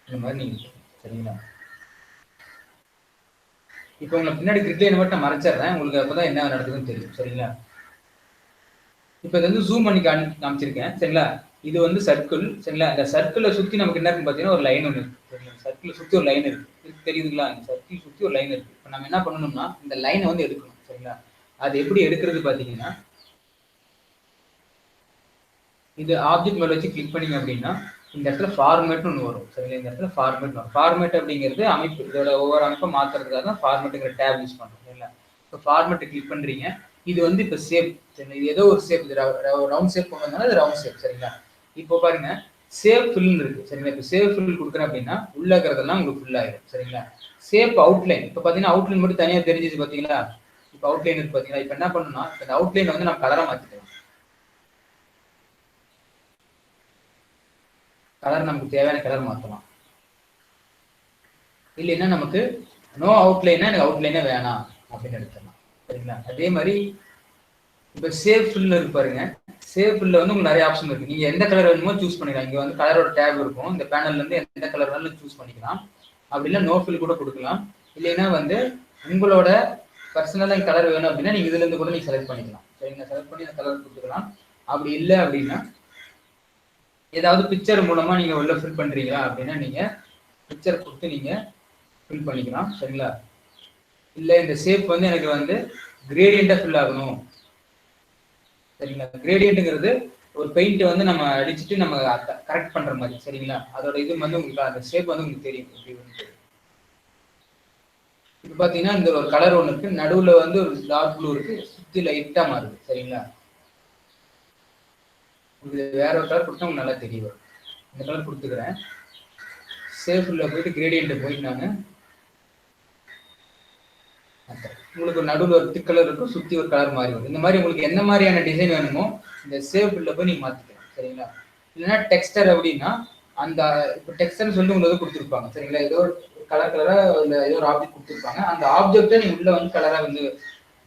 இந்த மாதிரி நீங்க சரிங்களா. இப்போ உங்களுக்கு பின்னாடி கிரிட்லைனை மட்டும் மறைச்சிடுறேன், உங்களுக்கு அப்பதான் என்ன நடக்குதுன்னு தெரியும் சரிங்களா. இப்போ இது வந்து ஜூம் பண்ணி காமிச்சிருக்கேன் சரிங்களா. இது வந்து சர்க்கிள் சரிங்களா. இந்த சர்க்கிளை சுத்தி நமக்கு என்ன இருக்குன்னு பாத்தீங்கன்னா ஒரு லைன் ஒன்று இருக்கு சரிங்களா. சர்க்கிளை சுத்தி ஒரு லைன் இருக்கு, தெரியுதுங்களா. இந்த சர்க்கிள் சுத்தி ஒரு லைன் இருக்கு. இப்போ நம்ம என்ன பண்ணணும்னா இந்த லைனை வந்து எடுக்கணும் சரிங்களா. அது எப்படி எடுக்கிறது பாத்தீங்கன்னா இது ஆப்ஜெக்ட் மேல வச்சு கிளிக் பண்ணீங்க அப்படின்னா இந்த இடத்துல ஃபார்மேட்னு ஒன்று வரும் சரிங்களா. இந்த இடத்துல ஃபார்மேட் வரும். ஃபார்மேட் அப்படிங்கிறது அமைப்பு, இதோட ஒவ்வொரு அமைப்பை மாத்துறதுக்காக தான் ஃபார்மேட்டுங்கிற டேப் யூஸ் பண்றோம் சரிங்களா. இப்போ ஃபார்மேட்டை கிளிக் பண்றீங்க. இது வந்து இப்போ ஷேப் சரிங்களா. இது ஏதோ ஒரு ஷேப், இது ரவுண்ட் ஷேப் கொண்டு வந்தாலும் அது ரவுண்ட் ஷேப் சரிங்களா. இப்போ பாருங்க சேவ் ஃபில்னு இருக்கு சரிங்களா. இப்போ சேவ் ஃபில் கொடுக்குறேன் அப்படின்னா உள்ள இருக்கிறதெல்லாம் உங்களுக்கு ஃபுல் ஆயிடும் சரிங்களா. சேவ் அவுட்லைன், இப்போ பார்த்தீங்கன்னா அவுட்லைன் மட்டும் தனியாக தெரிஞ்சிச்சு பார்த்தீங்களா. இப்போ அவுட்லைன் இருக்கு பார்த்தீங்களா. இப்போ என்ன பண்ணணும்னா இந்த அவுட்லைன் வந்து நம்ம கலரை மாற்றிக்கலாம். கலர் நமக்கு தேவையான கலர் மாற்றலாம். இல்லைன்னா நமக்கு நோ அவுட்லைனா எனக்கு அவுட்லைனே வேணாம் அப்படின்னு எடுத்துடலாம் சரிங்களா. அதே மாதிரி இப்போ சேவ் ஃபில் இருக்கு பாருங்க. சேவ் ஃபில்ல வந்து உங்களுக்கு நிறைய ஆப்ஷன் இருக்கு. நீங்க எந்த கலர் வேணுமோ சூஸ் பண்ணிக்கலாம். இங்க வந்து கலரோட டேப் இருக்கும். இந்த பேனல்ல இருந்து எந்த கலர் வேணாலும் சூஸ் பண்ணிக்கலாம். அப்படி இல்லை நோ ஃபில் கூட கொடுக்கலாம். இல்லைன்னா வந்து உங்களோட பர்சனலா கலர் வேணும் அப்படின்னா நீங்க இதுல இருந்து கூட நீங்க செலக்ட் பண்ணிக்கலாம் சரிங்களா. செலக்ட் பண்ணி அந்த கலர் கொடுத்துக்கலாம். அப்படி இல்லை அப்படின்னா ஏதாவது பிக்சர் மூலமா நீங்க உள்ள ஃபில் பண்றீங்களா அப்படின்னா நீங்க பிக்சர் கொடுத்து நீங்க ஃபில் பண்ணிக்கலாம். சரிங்களா? இல்ல இந்த ஷேப் வந்து எனக்கு வந்து கிரேடியண்டா ஃபில் ஆகணும். சரிங்களா? கிரேடியன்ட்ங்கிறது ஒரு பெயிண்ட் வந்து நம்ம அடிச்சுட்டு நம்ம கரெக்ட் பண்ற மாதிரி. சரிங்களா? அதோட இது வந்து உங்களுக்கு அந்த ஷேப் வந்து உங்களுக்கு தெரியும். இப்போ பாத்தீங்கன்னா இந்த ஒரு கலர் ஒன்று இருக்கு, நடுவுல வந்து ஒரு டார்க் ப்ளூ இருக்கு, சுத்தி லைட்டா மாறுது. சரிங்களா? இது வேற ஒரு கலர் கொடுத்தா உங்களுக்கு நல்லா தெரியும். இந்த கலர் கொடுத்துக்கிறேன். சேஃப்ல போயிட்டு கிரேடியன்ட் போயிட்டு நான் உங்களுக்கு ஒரு நடுவில் ஒரு திக் கலர் இருக்கும், சுத்தி ஒரு கலர் மாறி வரும். இந்த மாதிரி உங்களுக்கு என்ன மாதிரியான டிசைன் வேணுமோ இந்த சேஃப்ல போய் நீங்க மாத்திக்கலாம். சரிங்களா? இல்லைன்னா டெக்ஸ்டர் அப்படின்னா அந்த இப்போ டெக்ஸ்டர்னு சொல்லி உங்களுக்கு கொடுத்துருப்பாங்க. சரிங்களா? ஏதோ ஒரு கலர் கலரா இல்லை ஏதோ ஒரு ஆப்ஜெக்ட் கொடுத்துருப்பாங்க. அந்த ஆப்ஜெக்டை நீங்க உள்ள வந்து கலரா வந்து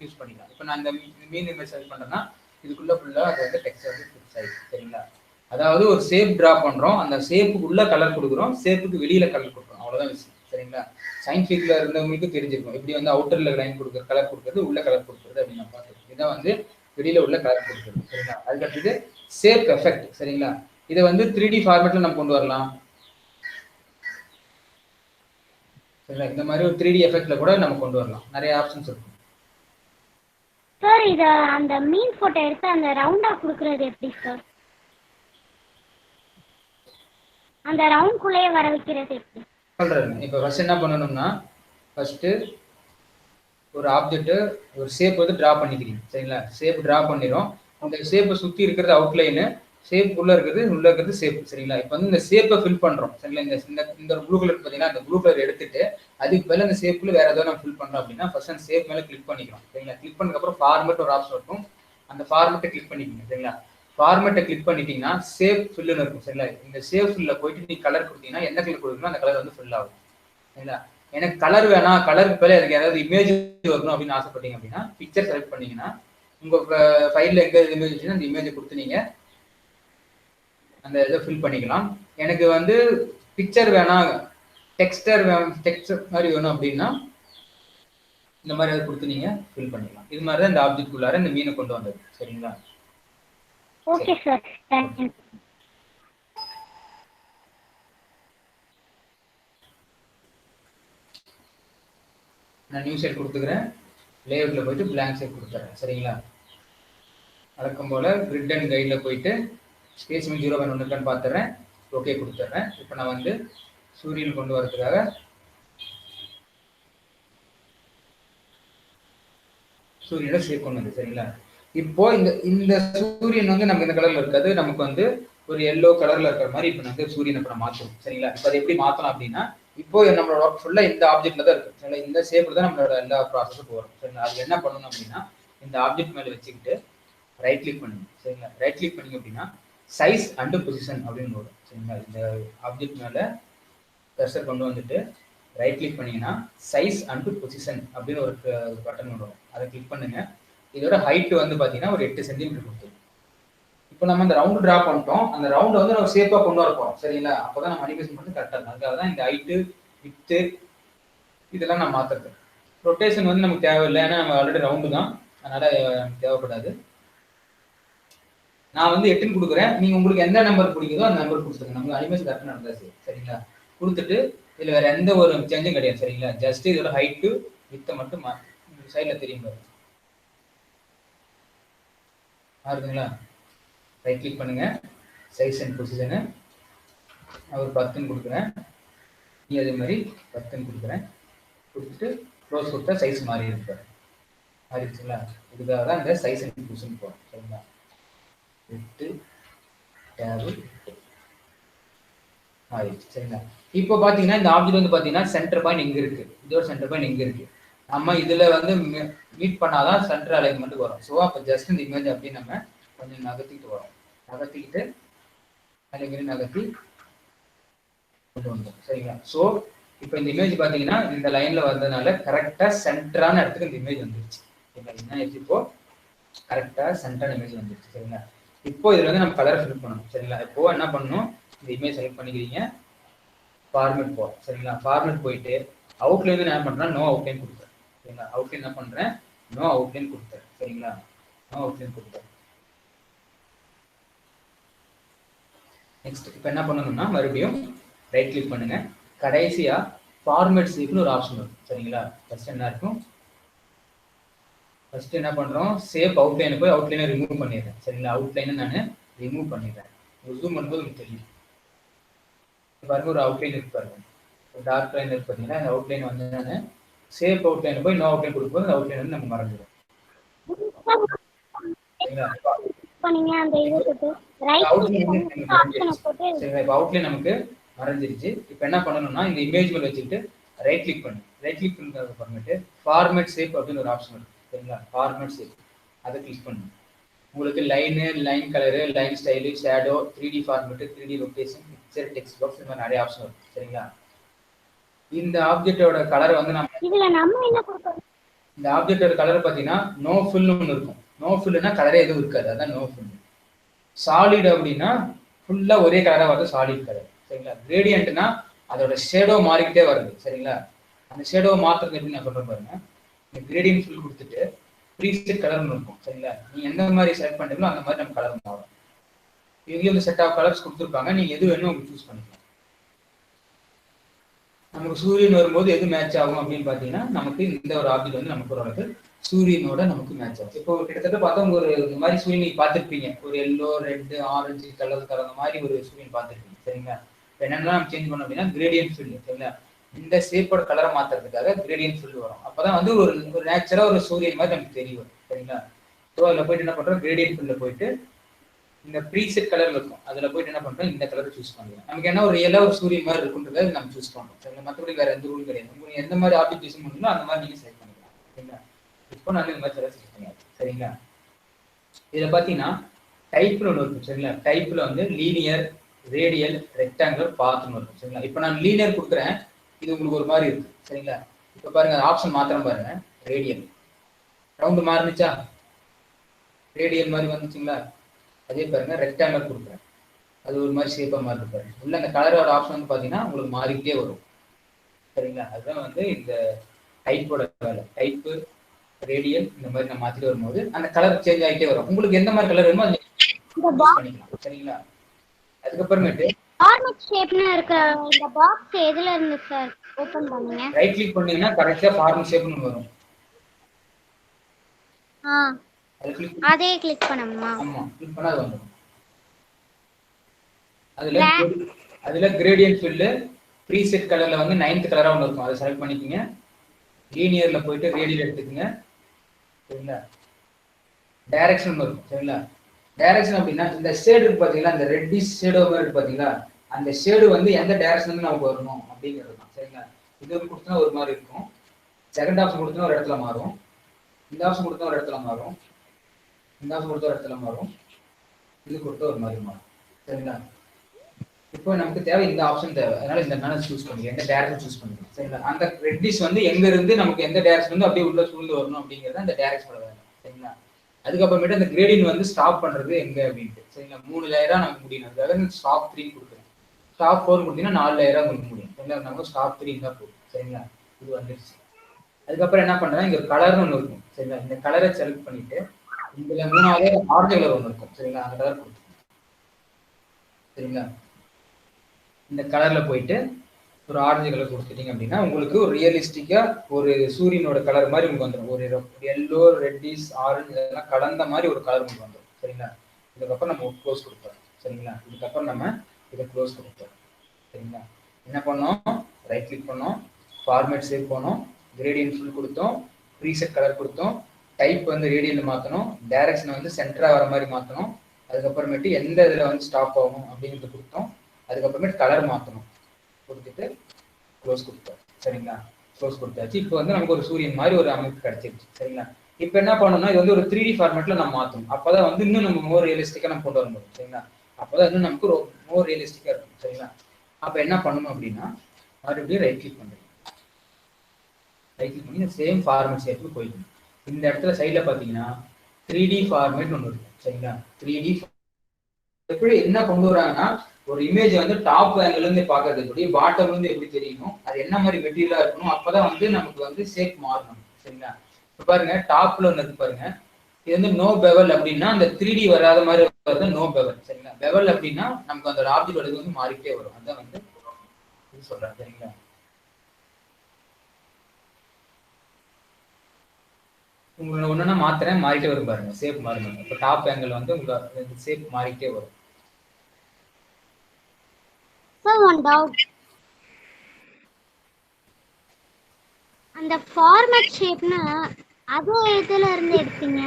யூஸ் பண்ணிக்கலாம். இப்போ நான் இந்த மீன் இமேஜ் செலக்ட் பண்றேன்னா இதுக்குள்ள ஃபுல்லா அது வந்து டெக்ஸ்டர் ஃபிக்ஸ் ஆயிடுச்சு. சரிங்களா? அதாவது ஒரு ஷேப் டிரா பண்றோம், அந்த ஷேப்புக்கு உள்ள கலர் கொடுக்குறோம், ஷேப்புக்கு வெளியில கலர் கொடுக்குறோம். அவ்வளவுதான் விஷயம். சரிங்களா? சயின்டிஃபிக்ல இருந்தவங்களுக்கு தெரிஞ்சிருக்கும் எப்படி வந்து அவுட்டர்ல லைன் கொடுக்குற கலர் கொடுக்குறது, உள்ள கலர் கொடுக்குறது அப்படின்னு நம்ம பார்த்துருக்கோம். இதான் வந்து வெளியில உள்ள கலர் கொடுக்குறது. சரிங்களா? அதுக்கடுத்தது ஷேப் எஃபெக்ட். சரிங்களா? இதை வந்து 3D ஃபார்மேட்ல நம்ம கொண்டு வரலாம். சரிங்களா? இந்த மாதிரி ஒரு 3D எஃபெக்ட்ல கூட நம்ம கொண்டு வரலாம். நிறைய ஆப்ஷன்ஸ் இருக்கும். சார் இத அந்த மீன் போட்டோ எடுத்து அந்த ரவுண்டா குடுக்குறது எப்படி சார்? அந்த ரவுண்ட் குள்ளேயே வர வைக்கிறது எப்படி? சொல்றேன். இப்போ ஃபர்ஸ்ட் என்ன பண்ணணும்னா ஃபர்ஸ்ட் ஒரு ஆப்ஜெக்ட் ஒரு ஷேப் வந்து டிரா பண்ணிக்கிறீங்க. சரிங்களா? ஷேப் டிரா பண்ணிடும். அந்த ஷேப்பை சுற்றி இருக்கிறது அவுட்லைனு, ஷேப் உள்ள இருக்கிறது ஷேப். சரிங்களா? இப்போ வந்து இந்த ஷேப்பை ஃபில் பண்றோம். சரிங்களா? இந்த ப்ளூ கலர் பார்த்தீங்கன்னா அந்த ப்ளூ கலர் எடுத்துட்டு அதுக்கு மேலே அந்த ஷேப்ல வேற ஏதாவது நம்ம ஃபில் பண்றோம் அப்படின்னா ஃபர்ஸ்ட் அந்த ஷேப் மேலே கிளிக் பண்ணிக்கலாம். சரிங்களா? கிளிக் பண்ணதுக்கப்புறம் ஃபார்மேட் ஒரு ஆப்ஷன் இருக்கும், அந்த ஃபார்மேட்டை கிளிக் பண்ணிக்கோங்க. சரிங்களா? ஃபார்மேட்டை கிளிக் பண்ணிட்டீங்கன்னா ஷேப் ஃபில்லுன்னு இருக்கும். சரிங்களா? இந்த ஷேப் ஃபில்ல போயிட்டு நீங்க கலர் கொடுத்தீங்கன்னா என்ன கலர் கொடுக்கணும் அந்த கலர் வந்து ஃபில் ஆகும். சரிங்களா? எனக்கு கலர் வேணாம், கலருக்கு பேர் எனக்கு ஏதாவது இமேஜ் வரணும் அப்படின்னு ஆசைப்பட்டீங்க அப்படின்னா பிக்சர் செலக்ட் பண்ணீங்கன்னா உங்க ஃபைல்ல எங்க இமேஜ் வச்சுன்னா அந்த இமேஜை கொடுத்து நீங்க அந்த இதை ஃபில் பண்ணிக்கலாம். எனக்கு வந்து பிக்சர் வேணாம், டெக்ஸ்டர் மாதிரி வேணும் அப்படின்னா இந்த மாதிரி அதை கொடுத்து நீங்க ஃபில் பண்ணிக்கலாம். இது மாதிரி தான் இந்த ஆப்ஜெக்ட் குள்ளார இந்த மீனை கொண்டு வந்தது. சரிங்களா? Okay sir, thank you. நான் நியூ சைட் கொடுத்துக்கிறேன், லேஅவுட்ல போயிட்டு பிளாங்க் சைட் கொடுத்துறேன். சரிங்களா? வழக்கம் போல கிரிட் அண்ட் கைட்ல போயிட்டு ஸ்பேஸ் 0.1 இருக்கான்னு பார்த்துறேன், ஓகே கொடுத்துட்றேன். இப்போ நான் வந்து சூரியன் கொண்டு வரதுக்காக சூரியனோட ஷேப் கொண்டு வந்து. சரிங்களா? இப்போ இந்த சூரியன் வந்து நம்ம இந்த கலர்ல இருக்காது, நமக்கு வந்து ஒரு எல்லோ கலர்ல இருக்கிற மாதிரி இப்போ வந்து சூரியனை இப்போ மாற்றுவோம். சரிங்களா? இப்போ அதை எப்படி மாற்றலாம் அப்படின்னா இப்போ நம்மளோட ஒர்க் ஃபுல்லா இந்த ஆப்ஜெக்ட்ல தான் இருக்கு. சரிங்களா? இந்த ஷேப்ல தான் நம்மளோட எல்லா ப்ராசஸும் வரும். சரிங்களா? அது என்ன பண்ணணும் அப்படின்னா இந்த ஆப்ஜெக்ட் மேலே வச்சுக்கிட்டு ரைட் கிளிக் பண்ணுங்க. சரிங்களா? ரைட் கிளிக் பண்ணீங்க அப்படின்னா சைஸ் அண்ட் பொசிஷன் அப்படின்னு வரும். சரிங்களா? இந்த ஆப்ஜெக்ட் மேல கர்சர் கொண்டு வந்துட்டு ரைட் கிளிக் பண்ணீங்கன்னா சைஸ் அண்ட் பொசிஷன் அப்படின்னு ஒரு பட்டன் வரும், அதை கிளிக் பண்ணுங்க. இதோட ஹைட் வந்து பாத்தீங்கன்னா ஒரு 8 சென்டிமீட்டர் கொடுத்துரும். இப்போ நம்ம அந்த ரவுண்ட் டிரா பண்ணிட்டோம், அந்த ரவுண்ட் வந்து நம்ம ஷேப்பா கொண்டு வர போறோம். சரிங்களா? அப்பதான் நம்ம அனிமேஷன் பண்ணி கரெக்டா இருக்கும். அதுக்காக தான் இந்த ஹைட்டு வித்து இதெல்லாம் நான் மாத்துறது. ரொட்டேஷன் வந்து நமக்கு தேவையில்லை, ஏன்னா நம்ம ஆல்ரெடி ரவுண்டு தான், அதனால நமக்கு தேவைப்படாது. நான் வந்து 8 கொடுக்குறேன், நீங்க உங்களுக்கு எந்த நம்பர் பிடிக்குதோ அந்த நம்பர் கொடுத்துருங்க. நம்ம அனிமேஷன் கரெக்டாக நடந்தாச்சு. சரிங்களா? கொடுத்துட்டு இதுல வேற எந்த ஒரு சேஞ்சும் கிடையாது. சரிங்களா? ஜஸ்ட் இதோட ஹைட்டு வித்தை மட்டும் மாற்றி சைட்ல தெரியும் பாருங்க. பாருங்களா? ரைட் கிளிக் பண்ணுங்க, சைஸ் அண்ட் பொசிஷனு ஒரு 10 கொடுக்குறேன், நீ அதே மாதிரி 10 கொடுக்குறேன். கொடுத்துட்டு க்ளோஸ் கொடுத்தா சைஸ் மாறி இருப்பாரு. மாறிடுச்சுங்களா? இதுக்காக தான் இந்த சைஸ் அண்ட் பொசிஷன் போகிறோம். சரிங்களா? 8 டேபு ஆயிடுச்சு. சரிங்களா? இப்போ பாத்தீங்கன்னா இந்த ஆப்ஜெக்ட் வந்து பாத்தீங்கன்னா சென்டர் பாயிண்ட் எங்க இருக்கு, இதோட சென்டர் பாயிண்ட் எங்க இருக்கு, நம்ம இதுல வந்து மீட் பண்ணாதான் சென்டர் அலைன்மெண்ட் வரும். ஸோ அப்போ ஜஸ்ட் இந்த இமேஜ் அப்படியே நம்ம கொஞ்சம் நகர்த்திட்டு வரோம். நகர்த்திக்கிட்டு அதே நகர்த்தி கொண்டு வந்தோம். சரிங்களா? ஸோ இப்போ இந்த இமேஜ் பாத்தீங்கன்னா இந்த லைன்ல வந்ததுனால கரெக்டா சென்டரான இடத்துக்கு இந்த இமேஜ் வந்துருச்சு. என்ன ஆயிடுச்சு? இப்போ கரெக்டா சென்டரான இமேஜ் வந்துருச்சு. சரிங்களா? இப்போ இதுல வந்து நம்ம கலர் ஃபில் பண்ணணும். சரிங்களா? இப்போ என்ன பண்ணணும், இந்த இமேஜ் செலக்ட் பண்ணிக்கிறீங்க, ஃபார்மேட் போகிறோம். சரிங்களா? ஃபார்மேட் போயிட்டு அவுட்லைன் என்ன பண்றேன், நோ அவுட்லைன் கொடுத்தேன். சரிங்களா? அவுட்லைன் என்ன பண்றேன், நோ அவுட்லைன் கொடுத்தேன். சரிங்களா? நோ அவுட்லைன் கொடுத்தேன். நெக்ஸ்ட் இப்போ என்ன பண்ணணும்னா மறுபடியும் ரைட் கிளிக் பண்ணுங்க. கடைசியா ஃபார்மேட் ஷேப்னு ஒரு ஆப்ஷன் இருக்கும் சரிங்களா. ஃபர்ஸ்ட் என்ன இருக்கும், ஃபர்ஸ்ட் என்ன பண்றோம், ஷேப் அவுட்லைனை போய் அவுட்லைனை ரிமூவ் பண்ணிடுறேன் சரிங்களா. அவுட்லைனை நான் ரிமூவ் பண்ணிடுறேன். ஜூம் பண்ணும்போது உங்களுக்கு தெரியும் பாருங்க, ஒரு அவுட்லைன் இருக்கு பாருங்க, ஒரு டார்க் லைன் இருக்கு பார்த்தீங்கன்னா. அந்த அவுட்லைன் வந்து நான் ஷேப் அவுட்லைன் போய் நோ அவுட்லைன் கொடுக்கும்போது அந்த அவுட்லைன் வந்து நம்ம மறந்துடும் சரிங்களா. பண்ணீங்க அந்த இதை போட்டு ரைட் சரிங்களா. இப்போ அவுட்லைன் நமக்கு மறைஞ்சிருச்சு. இப்போ என்ன பண்ணணும்னா இந்த இமேஜ் மேல வச்சுக்கிட்டு ரைட் கிளிக் பண்ணு. ரைட் கிளிக் பண்ணுறது பண்ணிட்டு ஃபார்மேட் ஷேப் அப்படின்னு ஒரு ஆப்ஷன் இருக்கு சரிங்களா. ஃபார்மேட் ஷேப் அதை கிளிக் பண்ணு. உங்களுக்கு line, line colour, line style, shadow, 3D format, 3D rotation, picture, text box, இந்த மாதிரி நிறைய ஆப்ஷன் இருக்கு சரிங்களா. இந்த ஆப்ஜெக்டோட கலர் வந்து நம்ம இதுல நம்ம என்ன கொடுக்கணும், இந்த ஆப்ஜெக்டோட கலர் பார்த்தீங்கன்னா நோ ஃபில்னு ஒன்று இருக்கும். நோ ஃபில்னா கலரே எதுவும் இருக்காது, அதான் நோ ஃபில். சாலிட் அப்படின்னா ஃபுல்லா ஒரே கலரா வருது, சாலிட் கலர் சரிங்களா. கிரேடியன்ட்னா அதோட ஷேடோ மாறிக்கிட்டே வருது சரிங்களா. அந்த ஷேடோ மாற்றுறது எப்படி நான் சொல்றேன் பாருங்க. இந்த கிரேடியன்ட் ஃபில் கொடுத்துட்டு ப்ரீசெட் கலர்னு இருக்கும் சரிங்களா. நீங்க எந்த மாதிரி செலக்ட் பண்ணுறீங்களோ அந்த மாதிரி நம்ம கலர் மாறும். இவங்க வந்து செட் ஆஃப் கலர்ஸ் கொடுத்துருப்பாங்க, நீங்க எது வேணும் உங்களுக்கு சூஸ் பண்ணிக்கலாம். நமக்கு சூரியன் வரும்போது எது மேட்ச் ஆகும் அப்படின்னு பார்த்தீங்கன்னா நமக்கு இந்த ஒரு ஆப்ஜெக்ட் வந்து நமக்கு ஓரளவுக்கு சூரியனோட நமக்கு மேட்ச் ஆகும். இப்போ கிட்டத்தட்ட பார்த்தா ஒரு இந்த மாதிரி சூரியன் நீங்க பார்த்துருப்பீங்க, ஒரு எல்லோ, ரெட், ஆரஞ்சு கலர் கலந்த மாதிரி ஒரு சூரியன் பார்த்துருப்பீங்க சரிங்களா. இப்போ என்னென்னா நம்ம சேஞ்ச் பண்ணோம் அப்படின்னா கிரேடியன்ட் ஃபில் சரிங்களா. இந்த ஷேப்போட கலரை மாற்றுறதுக்காக கிரேடியன்ட் ஃபில் வரும். அப்போதான் வந்து ஒரு நேச்சுரலா ஒரு சூரியன் மாதிரி நமக்கு தெரியும் சரிங்களா. ஸோ அதில் போயிட்டு என்ன பண்ணுறோம், கிரேடியன்ட் ஃபில்ல போயிட்டு இந்த ப்ரீசெட் கலர் இருக்கும், அதில் போயிட்டு என்ன பண்ணுறோம், இந்த கலரை சூஸ் பண்ணுறோம். நமக்கு என்ன ஒரு ரியலாக ஒரு சூரியன் மாதிரி இருக்குன்றதை நம்ம சூஸ் பண்ணுறோம் சரிங்களா. மற்றபடி வேறு எந்த ரூலும் கிடையாது. உங்களுக்கு எந்த மாதிரி ஆப்ஜெக்ட் யூஸ் பண்ணுறீங்களோ அந்த மாதிரி நீங்கள் செலக்ட் பண்ணிக்கலாம் சரிங்களா. இப்போ நான் இந்த மாதிரி செலக்ட் பண்ணியாச்சு சரிங்களா. இதில் பார்த்தீங்கன்னா டைப்ல ஒன்று இருக்கும் சரிங்களா. டைப்பில் வந்து லீனியர், ரேடியல், ரெக்டாங்குலர், பாத்னு இருக்கும் சரிங்களா. இப்போ நான் லீனியர் கொடுக்குறேன், இது உங்களுக்கு ஒரு மாதிரி இருக்கு சரிங்களா. இப்போ பாருங்க ஆப்ஷன் மாத்திரம் பாருங்க, ரேடியல் ரவுண்டு மாறினுச்சா, ரேடியல் மாதிரி வந்துச்சுங்களா. அதே பாருங்க ரெக்டாங்குலர் கொடுக்குறேன், அது ஒரு மாதிரி ஷேப்பாக மாறி பாருங்க. உள்ள அந்த கலரோட ஆப்ஷன் வந்து பார்த்தீங்கன்னா உங்களுக்கு மாறிக்கிட்டே வரும் சரிங்களா. அதுதான் வந்து இந்த டைப்போட வேலை. டைப்பு, ரேடியல் இந்த மாதிரி நம்ம மாற்றிட்டு வரும்போது அந்த கலர் சேஞ்ச் ஆகிட்டே வரும். உங்களுக்கு எந்த மாதிரி கலர் வேணுமோ அதை யூஸ் பண்ணிக்கலாம் சரிங்களா. அதுக்கப்புறமேட்டு ஃபார்மேட் ஷேப்னு இருக்க இந்த பாக்ஸ் எதுல இருந்து சார் ஓபன் பண்ணீங்க? ரைட் கிளிக் பண்ணீங்கன்னா கரெக்டா ஃபார்மேட் ஷேப்னு வரும். அதே கிளிக் பண்ணணுமா? ஆமா, கிளிக் பண்ணா அது வந்துடும். அதுல கிரேடியன்ட் ஃபில் ப்ரீசெட் கலர்ல வந்து 9th கலரா ஒன்று இருக்கும், அதை செலக்ட் பண்ணிக்கோங்க. லீனியர்ல போயிட்டு ரேடியல் எடுத்துக்கங்க சரிங்களா. டைரக்ஷன் இருக்கும் சரிங்களா. டைரக்ஷன் அப்படின்னா இந்த ஷேடு இருக்கு பாத்தீங்களா, இந்த ரெட்டிஷ் ஷேடோ மாதிரி இருக்கு பாத்தீங்களா, அந்த ஷேடு வந்து எந்த டைரக்ஷன்ல இருந்து நமக்கு வரணும் அப்படிங்கிறது தான் சரிங்களா. இது வந்து கொடுத்தா ஒரு மாதிரி இருக்கும், செகண்ட் ஆப்ஷன் கொடுத்தா ஒரு இடத்துல மாறும், இந்த ஆப்ஷன் கொடுத்தா ஒரு இடத்துல மாறும், இந்த ஆப்ஷன் கொடுத்தா ஒரு இடத்துல மாறும், இது கொடுத்தா ஒரு மாதிரி மாறும் சரிங்களா. இப்போ நமக்கு தேவை இந்த ஆப்ஷன் தேவை, அதனால இந்த மேலே சூஸ் பண்ணிக்கலாம், எந்த டைரக்ஷன் சூஸ் பண்ணிக்கலாம் சரிங்களா. அந்த ரெட்டிஷ் வந்து எங்க இருந்து நமக்கு எந்த டைரக்ஷன் வந்து அப்படியே உள்ள சூழ்ந்து வரணும் அப்படிங்கிறது அந்த டைரக்ஷனோட வேலை சரிங்களா. அதுக்கப்புறமேட்டு அந்த கிரேடியன்ட் வந்து ஸ்டாப் பண்றது எங்க அப்படின்ட்டு சரிங்களா. 3 லேயரா நமக்கு முடியும், அதுக்காக ஸ்டாப் 3 கொடுக்குறேன். ஸ்டாப் 4 கொடுத்தீங்கன்னா 4 லேயரா உங்களுக்கு முடியும் சரிங்களா. நமக்கு ஸ்டாப் 3 தான் போகும் சரிங்களா. இது வந்துருச்சு. அதுக்கப்புறம் என்ன பண்றேன், இங்க கலர்னு ஒன்று இருக்கும் சரிங்களா. இந்த கலரை செலக்ட் பண்ணிட்டு இதுல 3வது ஆரஞ்சு கலர் ஒன்று இருக்கும் சரிங்களா, அந்த கலர் கொடுத்துருக்கேன் சரிங்களா. இந்த கலர்ல போயிட்டு ஒரு ஆரஞ்சு கலர் கொடுத்துட்டீங்க அப்படின்னா உங்களுக்கு ஒரு ரியலிஸ்டிக்கா ஒரு சூரியனோட கலர் மாதிரி உங்களுக்கு வந்துடும். ஒரு எல்லோ, ரெட்டிஷ், ஆரஞ்சு இதெல்லாம் கலந்த மாதிரி ஒரு கலர் உங்களுக்கு வந்துடும் சரிங்களா. இதுக்கப்புறம் நம்ம க்ளோஸ் கொடுப்போம் சரிங்களா. இதுக்கப்புறம் நம்ம இதை க்ளோஸ் கொடுப்போம் சரிங்களா. என்ன பண்ணோம், ரைட் கிளிக் பண்ணோம், ஃபார்மேட் சேவ் பண்ணோம், கிரேடியன்ட் ஃபுல் கொடுத்தோம், ப்ரீசெட் கலர் கொடுத்தோம், டைப் வந்து ரேடியல் மாற்றணும், டைரக்ஷனை வந்து சென்டரா வர மாதிரி மாற்றணும், அதுக்கப்புறமேட்டு எந்த இதில் வந்து ஸ்டாப் ஆகும் அப்படிங்கிறது கொடுத்தோம், அதுக்கப்புறமேட்டு கலர் மாற்றணும், கொடுத்துட்டு க்ளோஸ் கொடுத்தோம் சரிங்களா. க்ளோஸ் கொடுத்தாச்சு. இப்போ வந்து நமக்கு ஒரு சூரியன் மாதிரி ஒரு அமைப்பு கிடைச்சிருச்சு சரிங்களா. இப்போ என்ன பண்ணணும்னா இது வந்து ஒரு 3D ஃபார்மேட்ல நம்ம மாற்றணும், அப்போதான் வந்து இன்னும் நம்ம மோர் ரியலிஸ்டிக்காக நம்ம கொண்டு வர முடியும் சரிங்களா. அப்போதான் இன்னும் நமக்கு மோர் ரியலிஸ்டிக்காக இருக்கும் சரிங்களா. அப்போ என்ன பண்ணணும் அப்படின்னா மறுபடியும் ரைட் கிளிக் பண்ணுறேன், ரைட் கிளிக் பண்ணி சேம் ஃபார்மேட் ஷேப்புக்கு போயிடணும். இந்த இடத்துல சைடில் பார்த்தீங்கன்னா 3D ஃபார்மேட் ஒன்று இருக்கும் சரிங்களா. 3D எப்படி என்ன கொண்டு வராங்கன்னா ஒரு இமேஜ் வந்து டாப் ஆங்கிள் இருந்து பார்க்கறது எப்படி, பாட்டம்ல இருந்து எப்படி தெரியணும், அது என்ன மாதிரி மெட்டீரியலா இருக்கணும், அப்பதான் வந்து நமக்கு வந்து ஷேப் மாறணும் சரிங்களா. இப்போ பாருங்க டாப்ல ஒன்று இருக்கு பாருங்க, இது வந்து நோ பெவல் அப்படின்னா அந்த 3D வராத மாதிரி வருது நோ பெவல். சரிங்களா? பெவல் அப்படின்னா நமக்கு அந்த ஆப்ஜெக்ட் வடிவம் வந்து மாறிக்கிட்டே வரும். அதான் வந்து சொல்றேன். சரிங்களா? உங்களை ஒண்ணுன்னா மாத்துறேன், மாறிட்டே வரும் பாருங்க, ஷேப் மாறுங்க. இப்போ டாப் ஆங்கிள் வந்து உங்களுக்கு ஷேப் மாறிக்கிட்டே வரும். சார் ஒன் டவுட், அந்த ஃபார்மேட் ஷேப்னா அது எதுல இருந்து எடுத்தீங்க?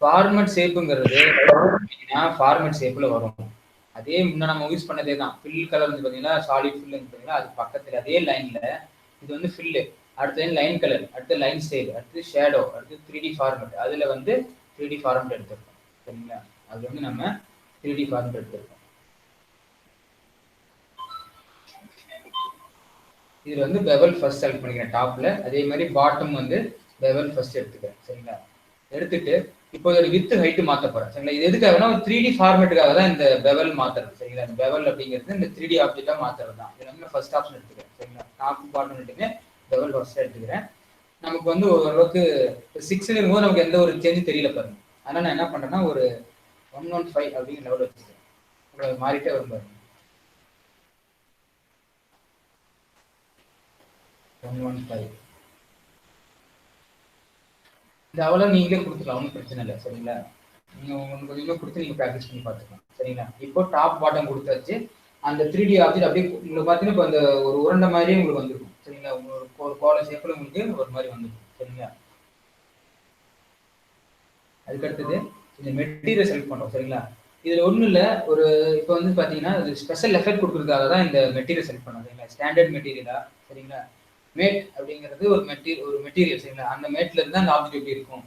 ஃபார்மட் ஷேப்புங்கிறது ஃபார்மட் ஷேப்ல வரும். அதே முன்ன நம்ம யூஸ் பண்ணதே தான். ஃபில் கலர் வந்து பாத்தீங்கன்னா சாலிட் ஃபில் பாத்தீங்கன்னா அது பக்கத்துல அதே லைன்ல இது வந்து ஃபில்லு, அடுத்த லைன் கலர், அடுத்து லைன் ஸ்டைல், அடுத்து ஷேடோ, அடுத்து 3D ஃபார்மட். அதுல வந்து 3D ஃபார்மட் எடுத்திருக்கோம். சரிங்களா? அது வந்து நம்ம 3D ஃபார்மட் எடுத்திருக்கோம். இதுல வந்து பெவல் ஃபர்ஸ்ட் செலக்ட் பண்ணிக்கிறேன் டாப்ல. அதே மாதிரி பாட்டம் வந்து பெவல் ஃபர்ஸ்ட் எடுத்துக்கிறேன். சரிங்களா? எடுத்துட்டு இப்போ இதோட வித் ஹைட் மாத்த போறேன். சரிங்களா? இது எதுக்காகனா 3D ஃபார்மேட்டுக்காக தான் இந்த பெவல் மாத்துறது. சரிங்களா? இந்த பெவல் அப்படிங்கிறது இந்த 3D ஆப்ஜெக்டா மாத்துறது தான். இதுல வந்து ஃபர்ஸ்ட் ஆப்ஷன் எடுத்துக்கிறேன். சரிங்களா? டாப் பாட்டம் ரெண்டுமே பெவல் ஃபர்ஸ்ட் எடுத்துக்கிறேன். நமக்கு வந்து ஓரளவுக்கு 6 இருக்கும்போது நமக்கு எந்த ஒரு சேஞ்சும் தெரியல பாருங்க. அதனால நான் என்ன பண்றேன்னா ஒரு 115 அப்படிங்கிற லெவல் வச்சுக்கிறேன். மாறிட்டே வரும் பாருங்க. 115 இந்த அவ்வளவு நீங்களே கொடுத்துக்கலாம், ஒன்றும் பிரச்சனை இல்லை. சரிங்களா? நீங்க உங்களுக்கு கொஞ்சமா கொடுத்து நீங்க ப்ராக்டிஸ் பண்ணி பார்த்துக்கலாம். சரிங்களா? இப்போ டாப் பாட்டம் கொடுத்தாச்சு. அந்த 3D ஆப்ஜெக்ட் அப்படியே உங்களுக்கு பார்த்தீங்கன்னா இப்போ அந்த ஒரு உருண்டை மாதிரியே உங்களுக்கு வந்துருக்கும். சரிங்களா? உங்களுக்கு ஒரு கோல ஷேப்ல உங்களுக்கு ஒரு மாதிரி வந்துருக்கும். சரிங்களா? அதுக்கடுத்தது இந்த மெட்டீரியல் செலக்ட் பண்றோம். சரிங்களா? இதுல ஒண்ணும் இல்ல, ஒரு இப்போ வந்து பாத்தீங்கன்னா ஸ்பெஷல் எஃபெக்ட் கொடுக்கறதுக்காக தான் இந்த மெட்டீரியல் செலக்ட் பண்ணோம். சரிங்களா? ஸ்டாண்டர்ட் மெட்டீரியலா? சரிங்களா? மேட் அப்படிங்கிறது ஒரு மெட்டீரியல். சரிங்களா? அந்த மேட்ல இருந்தா அந்த ஆப்ஜெக்ட் எப்படி இருக்கும்,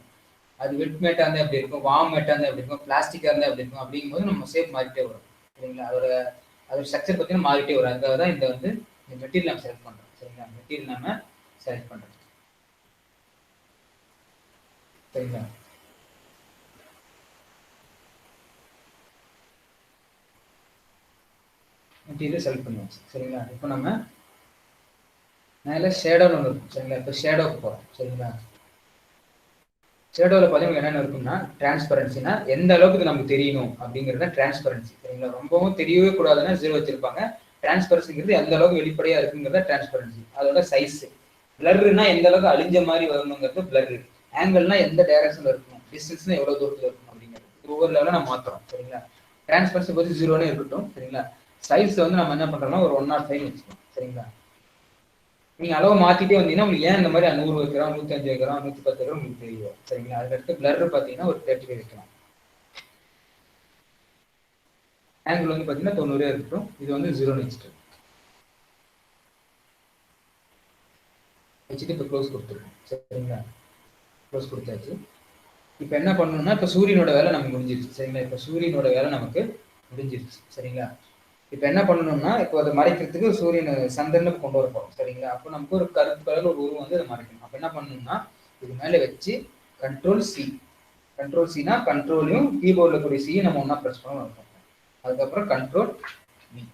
அது வெட் மேட்டா இருந்தா எப்படி இருக்கும், வார்ம் மேட்டா இருந்தா எப்படி இருக்கும், பிளாஸ்டிக்கா இருந்தா எப்படி இருக்கும், அப்படிங்கும்போது நம்ம ஷேப் மாறிட்டே வரும். சரிங்களா? அதோட ஸ்ட்ரக்சர் பார்த்தீங்கன்னா மாறிட்டே வரும். அதுக்காக தான் இந்த வந்து இந்த மெட்டீரியல் நம்ம செலக்ட் பண்றோம். சரிங்களா? மெட்டீரியல் நம்ம செலக்ட் பண்றோம். சரிங்களா? மெட்டீரியல் செலக்ட் பண்ணுவோம். சரிங்களா? இப்போ நம்ம மேலே ஷேடோன்னு ஒன்று இருக்கும். சரிங்களா? இப்போ ஷேடோவுக்கு போகிறோம். சரிங்களா? ஷேடோவில் பார்த்தீங்கன்னா என்னென்ன இருக்குன்னா டிரான்ஸ்பரன்சினா எந்த அளவுக்கு நமக்கு தெரியணும் அப்படிங்கிறது டிரான்ஸ்பரன்சி. சரிங்களா? ரொம்பவும் தெரியவே கூடாதுன்னா 0 வச்சிருப்பாங்க. டிரான்ஸ்பரன்சிங்கிறது எந்த அளவுக்கு வெளிப்படையா இருக்குங்கிறத டிரான்ஸ்பரன்சி. அதோட சைஸ். பிளர்னா எந்த அளவுக்கு அழிஞ்ச மாதிரி வரணுங்கிறது பிளர். ஆங்கிள்னா எந்த டைரக்ஷன்ல இருக்கணும், டிஸ்டன்ஸ்னா எவ்வளவு தூரத்தில் இருக்கணும் அப்படிங்கிறது ஒவ்வொரு லெவலில் நம்ம மாற்றுறோம். சரிங்களா? டிரான்ஸ்பரன்சி பற்றி 0ன்னு இருக்கட்டும். சரிங்களா? சைஸ் வந்து நம்ம என்ன பண்றோம்னா ஒரு 105 வச்சுக்கோம். சரிங்களா? நீங்க அளவு மாத்திட்டே வந்தீங்கன்னா உங்களுக்கு ஏன் இந்த மாதிரி 100 வைக்கிறோம், 105 வைக்கிறோம், 110 வைக்கிறோம் உங்களுக்கு தெரியும். சரிங்களா? அதுக்கடுத்து பிளர் பாத்தீங்கன்னா ஒரு 35 வைக்கலாம். ஆங்கிள் வந்து பாத்தீங்கன்னா 90 இருக்கட்டும். இது வந்து 0ன்னு வச்சுட்டு இப்போ க்ளோஸ் கொடுத்துருக்கோம். சரிங்களா? க்ளோஸ் கொடுத்தாச்சு. இப்போ என்ன பண்ணணும்னா இப்போ சூரியனோட வேலை நமக்கு முடிஞ்சிருச்சு. சரிங்களா? இப்போ சூரியனோட வேலை நமக்கு முடிஞ்சிருச்சு. சரிங்களா? இப்போ என்ன பண்ணணும்னா இப்போ அதை மறைக்கிறதுக்கு சூரியன் சந்திரனுக்கு கொண்டு வர போறோம். சரிங்களா? அப்போ நமக்கு ஒரு கருப்பு கலர் ஒரு உருவம் வந்து அதை மறைக்கணும். அப்போ என்ன பண்ணணும்னா இது மேலே வச்சு கண்ட்ரோல் சினா கண்ட்ரோலையும் கீபோர்டில் கூடிய சியை நம்ம ஒன்றா ப்ரெஸ் பண்ண வைப்போம். அதுக்கப்புறம் கண்ட்ரோல் வி.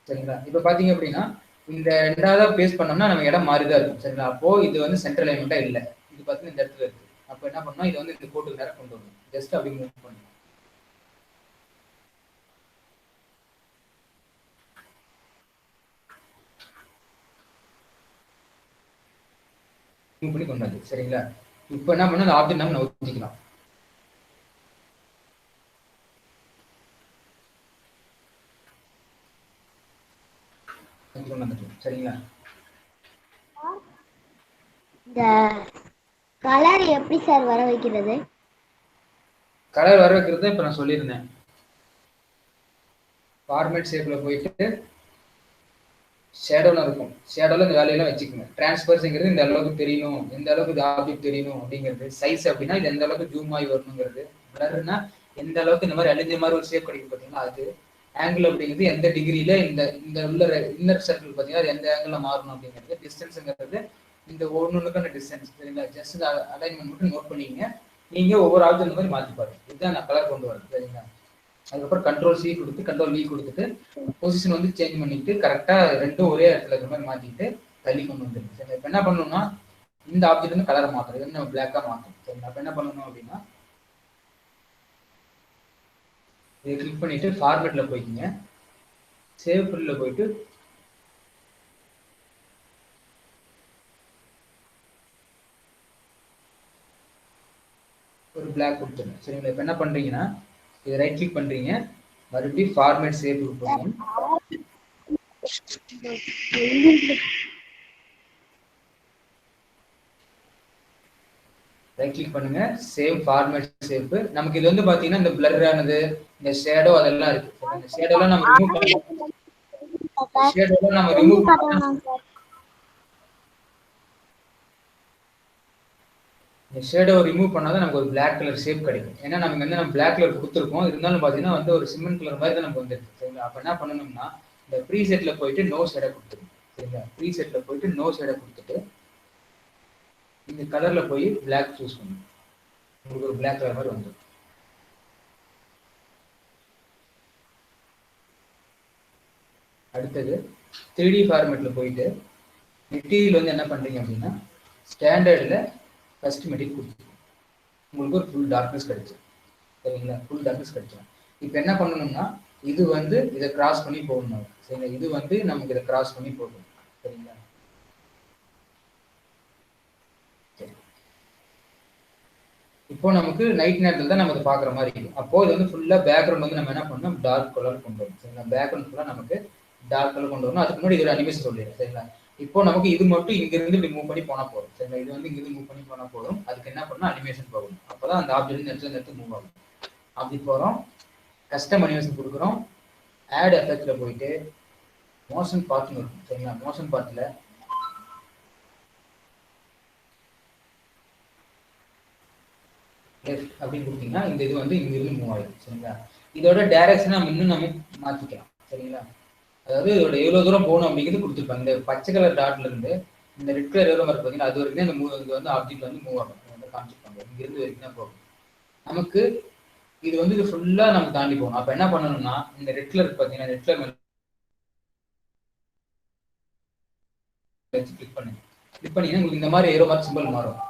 சரிங்களா? இப்போ பார்த்தீங்க அப்படின்னா இந்த ரெண்டாவதாக பேஸ் பண்ணோம்னா நம்ம இடம் மாறிதான் இருக்கும். சரிங்களா? அப்போ இது வந்து சென்ட்ரல் அலைன்மெண்ட்டா இல்லை. இது பார்த்தீங்கன்னா இந்த இடத்துல இருக்கு. அப்போ என்ன பண்ணோம், இது வந்து இந்த கோட்டுக்கு நேரம் கொண்டு வரணும். ஜஸ்ட் அப்படி மூவ் பண்ணணும். மூவ் பண்ணி கொண்டு வந்து. சரிங்களா? இப்போ என்ன பண்ண, அந்த ஆப்ஜெக்ட் நம்ம நவுத்திக்கலாம். சரிங்களா? இந்த கலர் எப்படி சார் வர வைக்கிறது? கலர் வர வைக்கிறது இப்போ நான் சொல்லியிருந்தேன். ஃபார்மேட் ஷேப்ல போயிட்டு ஷேடோல இருக்கும். ஷேடோல இந்த வேலையெல்லாம் வச்சுக்கோங்க. டிரான்ஸ்பரன்சிங்கிறது இந்த அளவுக்கு தெரியணும், எந்த அளவுக்கு இந்த ஆப்ஜெக்ட் தெரியணும் அப்படிங்கிறது. சைஸ் அப்படின்னா இது எந்த அளவுக்கு ஜூம் ஆகி வரணுங்கிறது. பிளர்னா எந்த அளவுக்கு இந்த மாதிரி அழிஞ்ச மாதிரி ஒரு ஷேப் கிடைக்கும் பார்த்தீங்கன்னா அது. ஆங்கிள் அப்படிங்கிறது எந்த டிகிரியில இந்த இந்த உள்ள இன்னர் சர்க்கிள் பார்த்தீங்கன்னா அது எந்த ஆங்கிள் மாறணும் அப்படிங்கிறது. டிஸ்டன்ஸுங்கிறது இந்த ஒன்றுக்கான டிஸ்டன்ஸ். சரிங்களா? ஜஸ்ட் அலைன்மெண்ட் மட்டும் நோட் பண்ணிங்க. நீங்க ஒவ்வொரு ஆப்ஜெக்ட் மாதிரி மாற்றி பாருங்க. இதுதான் நான் கலர் கொண்டு வரேன். சரிங்களா? அதுக்கப்புறம் கண்ட்ரோல் சி கொடுத்து கண்ட்ரோல் வி கொடுத்துட்டு பொசிஷன் வந்து சேஞ்ச் பண்ணிட்டு கரெக்டா ரெண்டும் ஒரே இடத்துல இருக்கிற மாதிரி மாத்திட்டு தள்ளி கொண்டு வந்துருக்கு. சரி, இப்போ என்ன பண்ணணும்னா இந்த ஆப்ஜெக்ட் வந்து கலரை மாற்றணும், இது வந்து நம்ம பிளாக்கா மாற்றணும். சரிங்களா? அப்ப என்ன பண்ணணும் அப்படின்னா இதை கிளிக் பண்ணிட்டு ஃபார்மேட்ல போய்க்குங்க, சேவ் ஃபில்ல போயிட்டு ஒரு பிளாக் கொடுத்துருங்க. சரிங்களா? இப்போ என்ன பண்றீங்கன்னா இதை ரைட் கிளிக் பண்றீங்க, மறுபடியும் ஃபார்மேட் சேவ் கொடுப்பீங்க, ரைட் கிளிக் பண்ணுங்க, சேவ் ஃபார்மேட் சேவ். நமக்கு இது வந்து பாத்தீங்கன்னா இந்த பிளர் ஆனது, இந்த ஷேடோ அதெல்லாம் இருக்கு. இந்த ஷேடோலாம் நம்ம ரிமூவ் பண்ணலாம். ஷேடோலாம் நம்ம ரிமூவ் பண்ணலாம். இந்த ஷேடோ ரிமூவ் பண்ணாதான் நமக்கு ஒரு பிளாக் கலர் ஷேப் கிடைக்கும். ஏன்னா நமக்கு வந்து நம்ம பிளாக் கலர் கொடுத்துருக்கோம், இருந்தாலும் பாத்தீங்கன்னா வந்து ஒரு சிமெண்ட் கலர் மாதிரி தான் நமக்கு வந்துருக்கு. சரிங்களா? அப்ப என்ன பண்ணணும்னா இந்த ப்ரீசெட்ல போயிட்டு நோ ஷேடோ கொடுத்துருங்க. சரிங்களா? ப்ரீசெட்ல போயிட்டு நோ ஷேடோ கொடுத்துட்டு இந்த கலர்ல போய் பிளாக் சூஸ் பண்ணுங்க, உங்களுக்கு ஒரு பிளாக் கலர் மாதிரி வந்துடும். அடுத்தது 3D ஃபார்மேட்ல போயிட்டு மெட்டீரியல் வந்து என்ன பண்றீங்க அப்படின்னா ஸ்டாண்டர்ட்ல ஃபர்ஸ்ட் மெட்டீரியல் கொடுத்துருக்கோம், உங்களுக்கு ஒரு ஃபுல் டார்க்னஸ் கிடைச்சிடும். சரிங்களா? ஃபுல் டார்க்னஸ் கிடைச்சிடும். இப்போ என்ன பண்ணணும்னா இது வந்து இதை கிராஸ் பண்ணி போகணும். சரிங்களா? இது வந்து நமக்கு இதை கிராஸ் பண்ணி போகணும். சரிங்களா? சரி. இப்போ நமக்கு நைட் நேரத்தில் தான் நம்ம இதை பார்க்குற மாதிரி இருக்கும். அப்போ இது வந்து ஃபுல்லாக பேக்ரவுண்ட் வந்து நம்ம என்ன பண்ணணும், டார்க் கலர் கொண்டு வரணும். சரிங்களா? பேக்ரவுண்ட் ஃபுல்லாக நமக்கு டார்க் கலர் கொண்டு வரணும். அதுக்கு முன்னாடி இதோட அனிமேஷன் சொல்லிடுறேன். சரிங்களா? இப்போ நமக்கு இது மட்டும் இங்க இருந்து இப்படி மூவ் பண்ணி போனா போதும். சரிங்களா? இது வந்து இங்க இருந்து மூவ் பண்ணி போனா போதும். அதுக்கு என்ன பண்ணணும், அனிமேஷன் போகணும். அப்பதான் அந்த ஆப்ஜெக்ட் இந்த இடத்துல மூவ் ஆகும். அப்படி போறோம், கஸ்டம் அனிமேஷன் கொடுக்குறோம், ஆட் எஃபெக்ட்ல போயிட்டு மோஷன் பார்ட்னு இருக்கும். சரிங்களா? மோஷன் பார்ட்ல லெஃப்ட் அப்படின்னு கொடுத்தீங்கன்னா இந்த இது வந்து இங்க இருந்து மூவ் ஆயிடும். சரிங்களா? இதோட டைரக்ஷனை நம்ம இன்னும் நம்ம மாத்திக்கலாம். சரிங்களா? அதாவது இதோட எவ்வளவு தூரம் போகணும் அப்படிங்கிறது கொடுத்துருப்பாங்க. இந்த பச்சை கலர் டாட்ல இருந்து இந்த ரெட் கலர் எவ்வளோ மாதிரி பார்த்தீங்கன்னா அது வரைக்கும் இந்த மூவ் இது வந்து ஆப்ஜெக்ட் வந்து மூவ் ஆகும். காமிச்சிருப்பாங்க இங்க இருந்து வரைக்கும் தான் போகும். நமக்கு இது வந்து இது ஃபுல்லா நம்ம தாண்டி போகணும். அப்ப என்ன பண்ணணும்னா இந்த ரெட் கலர் பார்த்தீங்கன்னா ரெட் கலர் வச்சு கிளிக் பண்ணுங்க. கிளிக் பண்ணீங்கன்னா உங்களுக்கு இந்த மாதிரி ஏரோ மார்க் சிம்பிள் மாறும்.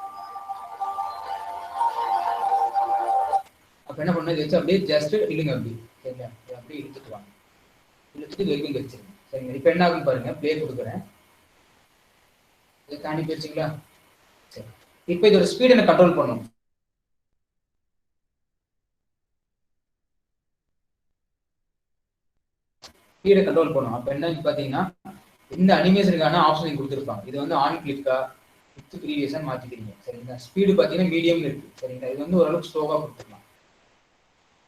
அப்ப என்ன பண்ணணும், இதை வச்சு அப்படியே ஜஸ்ட் இழுங்க அப்படி. சரிங்களா? அப்படியே இழுத்துட்டு வாங்க, இழுத்துட்டு இது வரைக்கும் வச்சிருங்க. சரிங்க? இப்ப என்ன ஆகும் பாருங்க, பிளே கொடுக்குறேன், இதை தாண்டி போயிடுச்சுங்களா? சரி. இப்போ இதோட ஸ்பீட் என்ன கண்ட்ரோல் பண்ணும். ஸ்பீடை கண்ட்ரோல் பண்ணும். அப்ப என்ன பாத்தீங்கன்னா இந்த அனிமேஷனுக்கான ஆப்ஷன் கொடுத்துருப்பாங்க. இது வந்து ஆன் கிளிக்கா வித் ப்ரீவியஸா மாத்திக்கிறீங்க. சரிங்களா? ஸ்பீடு பாத்தீங்கன்னா மீடியம் இருக்கு. சரிங்களா? இது வந்து ஓரளவுக்கு ஸ்லோவா கொடுத்துக்கலாம்.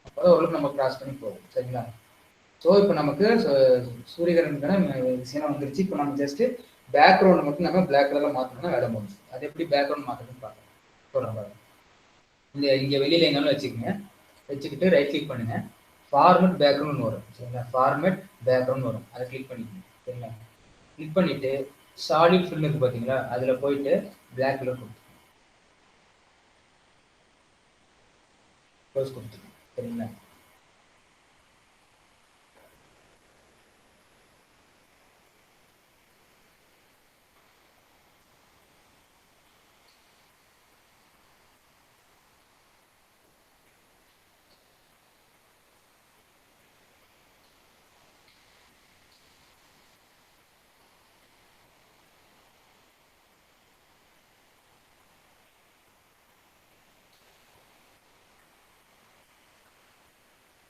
அப்பதான் ஓரளவுக்கு நம்ம கிராஸ் பண்ணி போகும். சரிங்களா? ஸோ இப்போ நமக்கு சூரியகிரகனுக்கான விஷயம் வந்துருச்சு. இப்போ நம்ம ஜஸ்ட் பேக்ரவுண்ட் மட்டும் நம்ம பிளாக் கலர்ல மாற்றணும்னா வேலை முடிஞ்சு. அது எப்படி பேக்ரவுண்ட் மாற்றணும்னு பார்க்கலாம். சொல்றேன். இந்த இங்க வெளியில எங்காலும் வச்சுக்கோங்க, வச்சுக்கிட்டு ரைட் கிளிக் பண்ணுங்க, ஃபார்மேட் பேக்ரவுண்ட் வரும். சரிங்களா? ஃபார்மேட் பேக்ரவுண்ட் வரும், அதை கிளிக் பண்ணிக்கோங்க. சரிங்களா? கிளிக் பண்ணிட்டு சாலிட் ஃபில் இருக்கு பாத்தீங்களா, அதுல போயிட்டு பிளாக் கலர் கொடுத்துருங்க. சரிங்களா?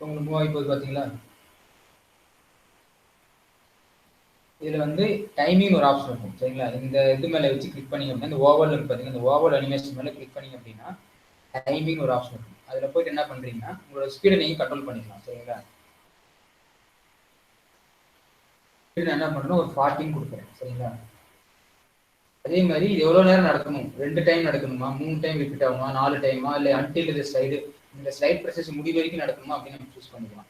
உங்களுக்கு மூவ் ஆகி போகுது பாத்தீங்களா? இதுல வந்து டைமிங் ஒரு ஆப்ஷன் இருக்கும். சரிங்களா? இந்த இது மேல வச்சு கிளிக் பண்ணீங்க அப்படின்னா இந்த ஓவல் இருக்கு பாத்தீங்கன்னா, இந்த ஓவல் அனிமேஷன் மேல கிளிக் பண்ணீங்க அப்படின்னா டைமிங் ஒரு ஆப்ஷன் இருக்கும். அதுல போயிட்டு என்ன பண்றீங்கன்னா உங்களோட ஸ்பீடை நீங்க கண்ட்ரோல் பண்ணிக்கலாம். சரிங்களா? நான் என்ன பண்றேன், ஒரு 14 கொடுக்குறேன். சரிங்களா? அதே மாதிரி இது எவ்வளவு நேரம் நடக்கணும், 2 டைம் நடக்கணுமா, 3 டைம் ரிப்பீட் ஆகுமா, 4 டைமா, இல்லை அன்டில் இந்த ஸ்லைடு இந்த ஸ்லைட் ப்ரொசஸ் முடிவு வரைக்கும் நடக்கணுமா அப்படின்னு நம்ம சூஸ் பண்ணிக்கலாம்.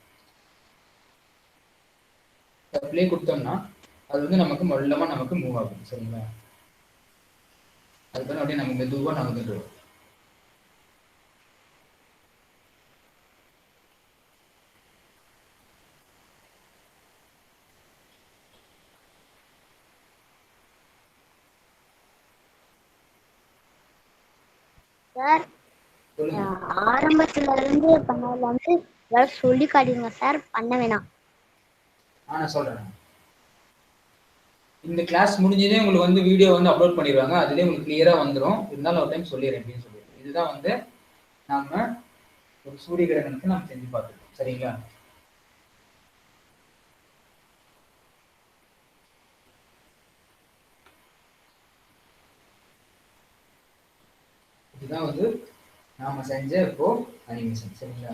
ப்ளே கொடுத்தோம்னா அது வந்து நமக்கு மொல்லமா நமக்கு மூவ் ஆகும். சரிங்களா? அதுக்கு அப்படியே நம்ம மெதுவாக நம்ம வந்துடுவோம். சார் சொல்லுங்க. ஆரம்பத்துல இருந்து பண்ணதுல வந்து ஏதாவது சொல்லி காட்டுங்க சார், பண்ண வேணாம். நான் சொல்றேன். இந்த கிளாஸ் முடிஞ்சதே உங்களுக்கு வந்து வீடியோ வந்து அப்லோட் பண்ணிடுவாங்க. அதுலேயே உங்களுக்கு கிளியரா வந்துடும். இருந்தாலும் ஒரு டைம் சொல்லிடுறேன் அப்படின்னு சொல்லிடுறேன். இதுதான் வந்து நாம ஒரு சூரிய கிரகணத்தை நம்ம செஞ்சு பார்த்துருக்கோம். சரிங்களா? இதுதான் வந்து நாம செஞ்ச இப்போ அனிமேஷன். சரிங்களா?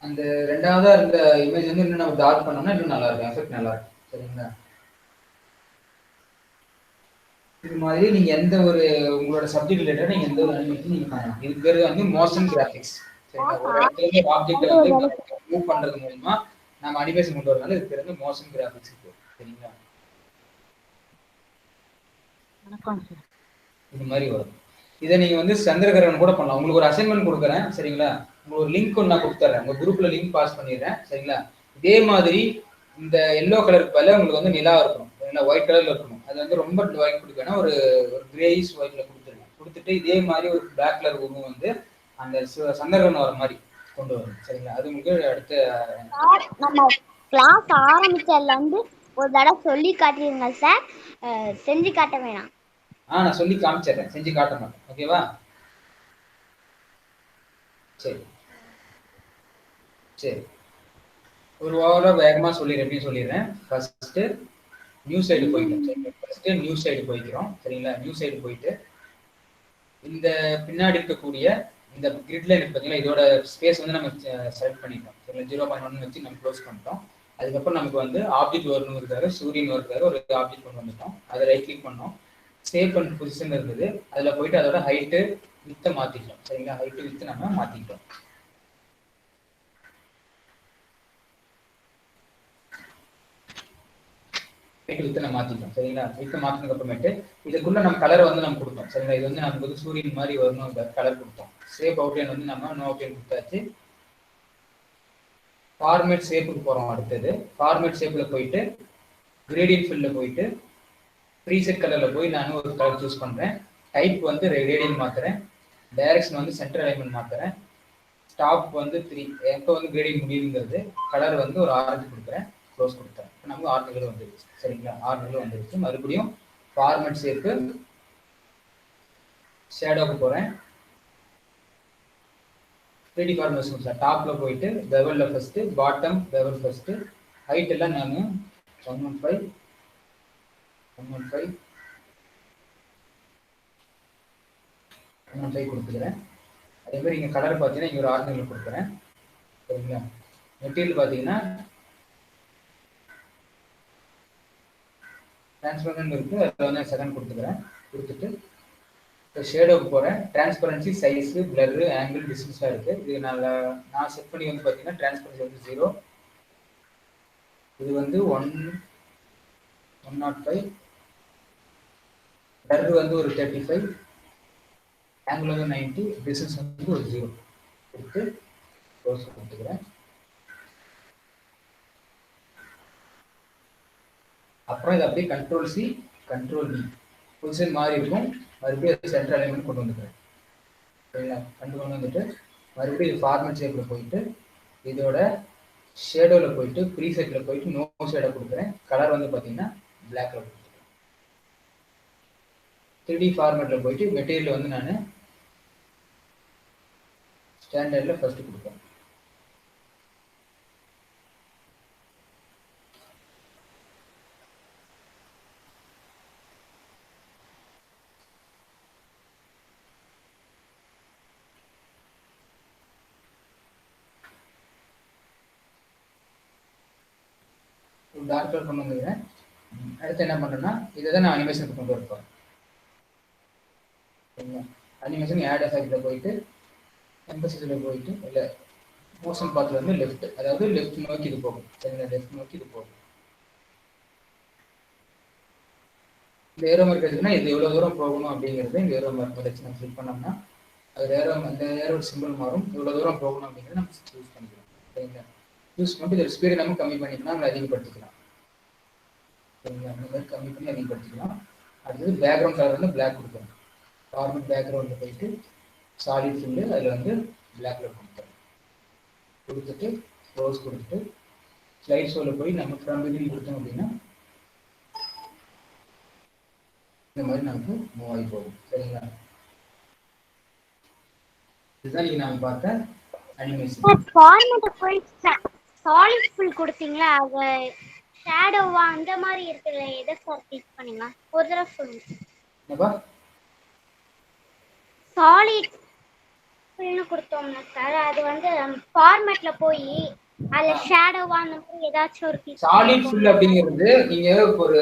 அந்த ரெண்டாவதா இருந்த இமேஜ் வந்து இன்னும் நம்ம டார்க் பண்ணோம்னா இன்னும் நல்லா இருக்கும். எஃபெக்ட் நல்லா இருக்கும். சரிங்களா? இது மாதிரி நீங்க எந்த ஒரு உங்களோட சப்ஜெக்ட் ரிலேட்டட் நீங்க எந்த ஒரு அனிமேஷன் நீங்க பண்ணலாம். இது பேர் வந்து மோஷன் கிராபிக்ஸ். சரிங்களா? ஒரு இடத்துல இருந்து ஆப்ஜெக்ட் வந்து மூவ் பண்றது மூலமா நம்ம அனிமேஷன் கொண்டு வரனால இது பேர் வந்து மோஷன் கிராபிக்ஸ். சரிங்களா? வணக்கம் சார். இது மாதிரி வரும். இதை நீங்க வந்து சந்திரகிரகணம் கூட பண்ணலாம். உங்களுக்கு ஒரு அசைன்மெண்ட் கொடுக்குறேன். சரிங்களா? உங்களுக்கு ஒரு லிங்க் ஒன்று நான் கொடுத்துறேன். உங்க குரூப்ல லிங்க் பாஸ் பண்ணிடுறேன். சரிங்களா? இதே மாதிரி இந்த எல்லோ கலருக்கு பதிலாக உங்களுக்கு வந்து நிலா இருக்கணும். சரிங்களா? ஒயிட் கலர்ல இருக்கணும். அது வந்து ரொம்ப ஒயிட் கொடுக்கணும். ஒரு கிரேயிஷ் ஒயிட்ல கொடுத்துருங்க. கொடுத்துட்டு இதே மாதிரி ஒரு பிளாக் கலர் உருவம் வந்து அந்த சந்திரகிரகணம் வர மாதிரி கொண்டு வரணும். சரிங்களா? அது உங்களுக்கு அடுத்த நம்ம கிளாஸ் ஆரம்பிச்சதுல இருந்து ஒரு தடவை சொல்லி காட்டிடுங்க சார், செஞ்சு காட்ட வேணாம். நான் சொல்லி காமிச்சிடுறேன். செஞ்சு காட்ட மாட்டேன். ஓகேவா? சரி சரி. ஒரு ஓவரா வேகமா சொல்லிடுறேன். ஃபர்ஸ்ட் நியூ சைடு போய்க்கிறோம். ஃபர்ஸ்ட் நியூ சைடு போய்க்கிறோம். சரிங்களா? நியூ சைடு போயிட்டு இந்த பின்னாடி இருக்கக்கூடிய இந்த கிரிட் லைன் பார்த்தீங்கன்னா இதோட ஸ்பேஸ் வந்து நம்ம செலக்ட் பண்ணிட்டோம். சரிங்களா? 0.1 வச்சு நம்ம க்ளோஸ் பண்ணிட்டோம். அதுக்கப்புறம் நமக்கு வந்து ஆப்ஜெக்ட் வரணும் இருக்காரு, சூரியன் இருக்காரு, ஒரு ஆப்ஜெக்ட் கொண்டு வந்துட்டோம். அதை ரைட் கிளிக் பண்ணோம். சேவ் பண்ண பொசிஷன் இருந்தது. அதில் போயிட்டு அதோட ஹைட்டு வித்தை மாற்றிட்டோம். சரிங்களா? ஹைட்டு வித்து நம்ம மாற்றிட்டோம். வித்தை மாற்றிட்டோம். சரிங்களா? வித்தை மாற்றினதுக்கு அப்புறமேட்டு இதுக்குள்ள நம்ம கலரை வந்து நம்ம கொடுத்தோம். சரிங்களா? இது வந்து நமக்கு வந்து சூரியன் மாதிரி வரணும் கலர் கொடுத்தோம். சேவ் அவுட்லைன் வந்து நம்ம நோ அவுட்லைன் கொடுத்தாச்சு. ஃபார்மேட் ஷேப்புக்கு போகிறோம். அடுத்தது ஃபார்மேட் ஷேப்பில் போயிட்டு கிரேடியன்ட் ஃபில்லில் போயிட்டு ப்ரீசெட் கலரில் போய் நான் ஒரு கலர் சூஸ் பண்ணுறேன். டைப் வந்து ரேடியன் மாற்றுறேன். டைரக்ஷன் வந்து சென்டர் அலைன்மெண்ட் மாற்றுறேன். ஸ்டாப் வந்து 3 எப்போ வந்து கிரேடியன்ட் முடியுங்கிறது கலர் வந்து ஒரு ஆரஞ்சு கொடுக்குறேன். க்ளோஸ் கொடுத்தேன். இப்போ நமக்கு 6 நிலை வந்துருச்சு. சரிங்களா? 6 நிலை வந்துருச்சு. மறுபடியும் ஃபார்மேட் ஷேப்பு ஷேடோவுக்கு போகிறேன். 3D ஃபார்மேஷன் டாப்பில் போயிட்டு பெவலில் first, bottom bevel first, height எல்லாம் நான் 115 கொடுத்துக்கிறேன். அதே மாதிரி இங்கே கலர் பார்த்தீங்கன்னா இங்கே ஒரு ஆர்டினல் கொடுக்குறேன். சரிங்களா? மெட்டீரியல் பார்த்தீங்கன்னா டிரான்ஸ்பரண்ட் இருக்கு. அதில் வந்து செகண்ட் கொடுத்துக்கிறேன். கொடுத்துட்டு இப்போ ஷேடோவுக்கு போகிறேன். டிரான்ஸ்பரன்சி, சைஸு, பிளரு, ஆங்கிள், டிஸ்டன்ஸாக இருக்குது. இது நான் செட் பண்ணி வந்து பார்த்தீங்கன்னா டிரான்ஸ்பரன்சி வந்து 0, இது வந்து 105, பிளரு வந்து ஒரு 35, ஆங்கிள் வந்து 90, டிஸ்டன்ஸ் வந்து ஒரு 0 கொடுத்து க்ளோஸ் கொடுத்துக்கிறேன். அப்புறம் இது அப்படியே control C control we position மாறி இருக்கும். மறுபடியும் சென்டர் அலைன்மெண்ட் கொண்டு வந்துக்கிறேன். சரிங்களா? கொண்டு வந்துட்டு மறுபடியும் இது ஃபார்மேட் ஷேப்பில் போயிட்டு இதோட ஷேடோவில் போயிட்டு ப்ரீசெட்டில் போயிட்டு நோ ஷேடோ கொடுக்குறேன். கலர் வந்து பார்த்தீங்கன்னா பிளாக்ல கொடுத்துருக்கேன். 3D ஃபார்மேட்டில் போயிட்டு மெட்டீரியல் வந்து நான் ஸ்டாண்டர்டில் ஃபர்ஸ்ட் கொடுப்பேன். டார்க் கலர் கொண்டு வந்துக்கிறேன். அடுத்து என்ன பண்ணுறேன்னா இதை தான் நான் அனிமேஷனுக்கு கொண்டு வரப்போகிறேன். சரிங்களா? அனிமேஷன் ஆட் எஃபெக்டில் போயிட்டு எம்பசிஸில் போயிட்டு இல்லை மோஷன் பாத்தில் வந்து லெஃப்ட், அதாவது லெஃப்ட் நோக்கி இது போகும். சரிங்களா? லெஃப்ட் நோக்கி இது போகும். இந்த ஏரோ மார்க் எடுத்துன்னா இது எவ்வளோ தூரம் போகணும் அப்படிங்கிறது இந்த ஏரோ மார்க் வச்சு நம்ம கிளிக் பண்ணோம்னா அது அந்த ஏரோ சிம்பிள் மாறும். இவ்வளோ தூரம் போகணும் அப்படிங்கிறத நம்ம யூஸ் பண்ணிக்கலாம். சரிங்களா? யூஸ் பண்ணிட்டு இதோட ஸ்பீடை நம்ம கம்மி பண்ணிக்கலாம், நம்ம அதிகப்படுத்திக்கலாம். சரிங்களா? இந்த மாதிரி கம்மி பண்ணி அதிகப்படுத்திக்கலாம். அடுத்தது பேக்ரவுண்ட் கலர் வந்து பிளாக் கொடுக்கணும். ஃபார்மட் பேக்ரவுண்டில் போயிட்டு சாலிட் ஃபில்லு அதில் வந்து பிளாக் கலர் கொடுத்துரும். கொடுத்துட்டு ரோஸ் கொடுத்துட்டு ஸ்லைட் ஷோவில் போய் நம்ம ஃப்ரம் பிகினிங் கொடுத்தோம் அப்படின்னா இந்த மாதிரி நமக்கு மூவ் ஆகி போகும். சரிங்களா? இதுதான் நீங்க நாம பார்த்த அனிமேஷன். ஃபார்மட் போய் சாலிட் ஃபில் கொடுத்தீங்களா, அது ஷேடோவா அந்த மாதிரி இருக்குல்ல, எதை சார் கிளிக் பண்ணீங்க ஒரு தடவை சொல்லுங்க. என்னப்பா? சாலிட் ஃபில்னு கொடுத்தோம்னா சார் அது வந்து ஃபார்மட்ல போய் அதுல ஷேடோவா அந்த மாதிரி ஏதாச்சும் ஒரு சாலிட் ஃபில் அப்படிங்கிறது நீங்க ஒரு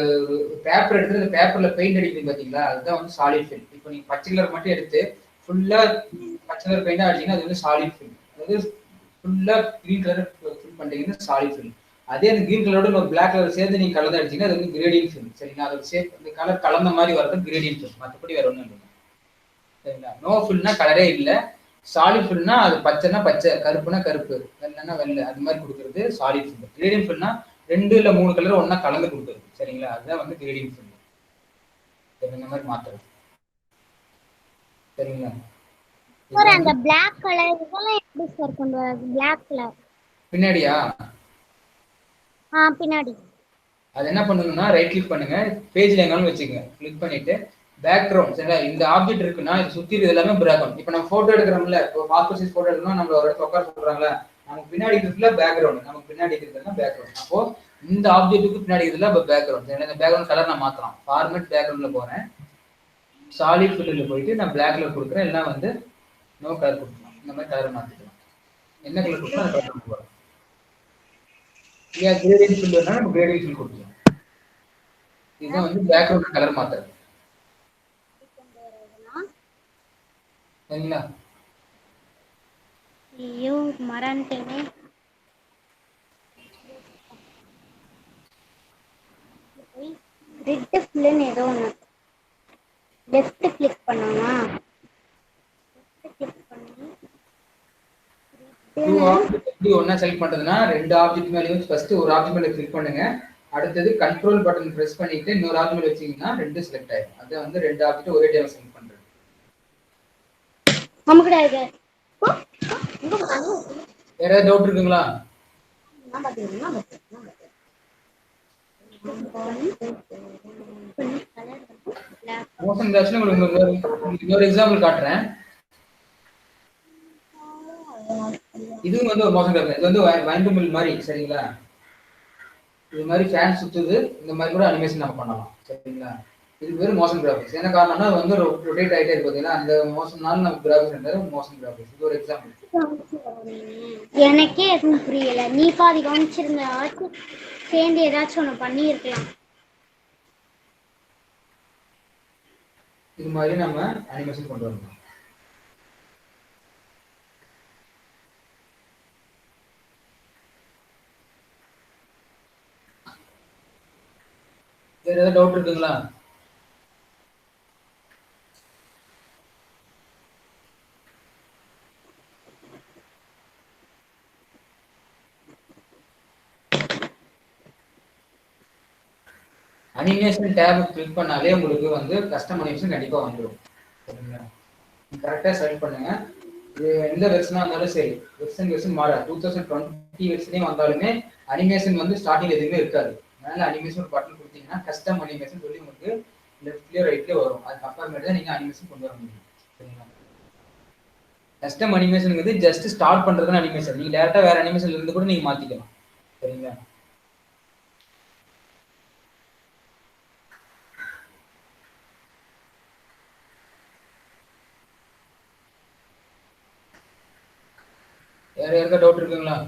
பேப்பர் எடுத்து அந்த பேப்பர்ல பெயிண்ட் அடிப்பீங்க பாத்தீங்களா, அதுதான் வந்து சாலிட் ஃபில். இப்போ நீங்க பச்சை கலர் மட்டும் எடுத்து ஃபுல்லா பச்சை கலர் பெயிண்ட் அடிச்சீங்கன்னா அது வந்து சாலிட் ஃபில். அதாவது ஃபுல்லா கிரீன் கலர் ஃபில் பண்றீங்கன்னா சாலிட் ஃபில். அதே அந்த கிரீன் கலரோட ஒரு பிளாக் கலர் சேர்த்து நீங்க கலந்து அடிச்சீங்கன்னா அது வந்து கிரேடியன்ட் ஃபில். சரிங்களா? அதோட ஷேப் அந்த கலர் கலந்த மாதிரி வர்றது கிரேடியன்ட் ஃபில். மற்றபடி வேற ஒன்றும் இல்லை. சரிங்களா? நோ ஃபில்னா கலரே இல்லை. சாலிட் ஃபில்னா அது பச்சைனா பச்சை, கருப்புனா கருப்பு, வெள்ளைனா வெள்ளை, அது மாதிரி கொடுக்குறது சாலிட் ஃபில். கிரேடியன்ட் ஃபில்னா 2 இல்ல 3 கலர் ஒன்னா கலந்து கொடுக்குறது. சரிங்களா? அதுதான் வந்து கிரேடியன்ட் ஃபில். இந்த மாதிரி மாத்துறது. சரிங்களா? சார் அந்த Black கலர் இதெல்லாம் எப்படி சார் கொண்டு வரது? Black கலர் பின்னாடியா? பின்னாடி. அது என்ன பண்ணணும்னா ரைட் கிளிக் பண்ணுங்க, பேஜ்ல எங்காலும் வச்சுக்கோங்க. கிளிக் பண்ணிட்டு பேக்ரவுண்ட். சரிங்களா? இந்த ஆப்ஜெக்ட் இருக்குன்னா இது சுத்தி எல்லாமே பேக்ரவுண்ட். இப்போ நம்ம போட்டோ எடுக்கிறோம்ல, இப்போ பாஸ்போர்ட் சைஸ் போட்டோ எடுக்கணும், நம்ம ஒரு இடத்துல உட்கார சொல்றாங்களா, நமக்கு பின்னாடி இருக்கிறதுல பேக்ரவுண்ட், நமக்கு பின்னாடி இருக்கிறதுல பேக்ரவுண்ட். அப்போ இந்த ஆப்ஜெக்ட்டுக்கு பின்னாடி இருக்கிறதுல இப்போ பேக்ரவுண்ட். சரிங்களா? இந்த பேக்ரவுண்ட் கலர் நான் மாத்தலாம். ஃபார்மேட் பேக்ரவுண்ட்ல போறேன், சாலிட் ஃபில்ல போயிட்டு நான் பிளாக் கலர் கொடுக்குறேன், எல்லாம் வந்து நோ கலர் கொடுக்கலாம். இந்த மாதிரி கலரை மாத்திக்கலாம். என்ன கலர் கொடுத்தா அந்த கலர் போகிறோம். இல்லையா? கிரேடியன்ட் ஃபில் வேணா நம்ம கிரேடியன்ட் ஃபில் கொடுக்கலாம். இதுதான் வந்து பேக்ரவுண்ட் கலர் மாத்துறது. சரிங்களா? ஐயோ மறந்துட்டேனே. ரெட் ஃபில்னு ஏதோ ஒன்று லெஃப்ட் கிளிக் பண்ணோம்னா கிளிக் பண்ணி டூ ஆப்ஜெக்ட் எப்படி ஒண்ணா செலக்ட் பண்றதுன்னா, 2 ஆப்ஜெக்ட் மேலயும் ஃபர்ஸ்ட் ஒரு ஆப்ஜெக்ட் மேல கிளிக் பண்ணுங்க, அடுத்தது கண்ட்ரோல் பட்டன் பிரஸ் பண்ணிட்டு இன்னொரு ஆப்ஜெக்ட் மேல வச்சீங்கன்னா 2 செலக்ட் ஆயிடும். அது வந்து 2 ஆப்ஜெக்ட் ஒரே டைம்ல செலக்ட் பண்றது. நமக்கு இது வேற ஏதாவது டவுட் இருக்குங்களா? மோஷன் கிராஃப்ஸ்ல உங்களுக்கு இன்னொரு எக்ஸாம்பிள் காட்டுறேன். இதுவும் வந்து ஒரு மோஷன் கிராஃப்ட். இது வந்து வைண்ட் மில் மாதிரி. சரிங்களா? இது மாதிரி ஃபேன் சுத்துது, இந்த மாதிரி கூட அனிமேஷன் நம்ம பண்ணலாம். சரிங்களா? இது பேர் மோஷன் கிராஃபிக்ஸ். என்ன காரணம்னா அது வந்து ரொட்டேட் ஆகிட்டே இருக்கு. பார்த்தீங்கன்னா அந்த மோஷன்னால நம்ம கிராஃபிக்ஸ் மோஷன் கிராஃபிக்ஸ். இது ஒரு எக்ஸாம்பிள். எனக்கே எதுவும் புரியல. நீ பாதி கவனிச்சிருந்தாச்சும் சேர்ந்து ஏதாச்சும் ஒன்று பண்ணியிருக்கலாம். இது மாதிரி நம்ம அனிமேஷன் கொண்டு வரணும். வேற ஏதாவது டவுட் இருக்குங்களா? அனிமேஷன் டேப் கிளிக் பண்ணாலே உங்களுக்கு வந்து கஸ்டம் அனிமேஷன் கண்டிப்பா வந்துடும். சரிங்களா? கரெக்டா செலக்ட் பண்ணுங்க. இது எந்த வெர்ஷனா இருந்தாலும் சரி, வெர்ஷன் மாற 2020 வெர்ஷனே வந்தாலுமே அனிமேஷன் வந்து ஸ்டார்டிங் எதுவுமே இருக்காது. அதனால அனிமேஷன் ஒரு பட்டன் கொடுத்தீங்கன்னா கஸ்டம் அனிமேஷன் சொல்லி உங்களுக்கு லெஃப்ட்லயோ ரைட்லயோ வரும். அதுக்கு அப்புறமேட்டு தான் நீங்க அனிமேஷன் கொண்டு வர முடியும். சரிங்களா? கஸ்டம் அனிமேஷனுங்கிறது ஜஸ்ட் ஸ்டார்ட் பண்றதுன்னு அனிமேஷன். நீங்க டேரக்டா வேற அனிமேஷன்ல இருந்து கூட நீங்க மாத்திக்கலாம். சரிங்களா? வேற யாருக்கா டவுட் இருக்குங்களா?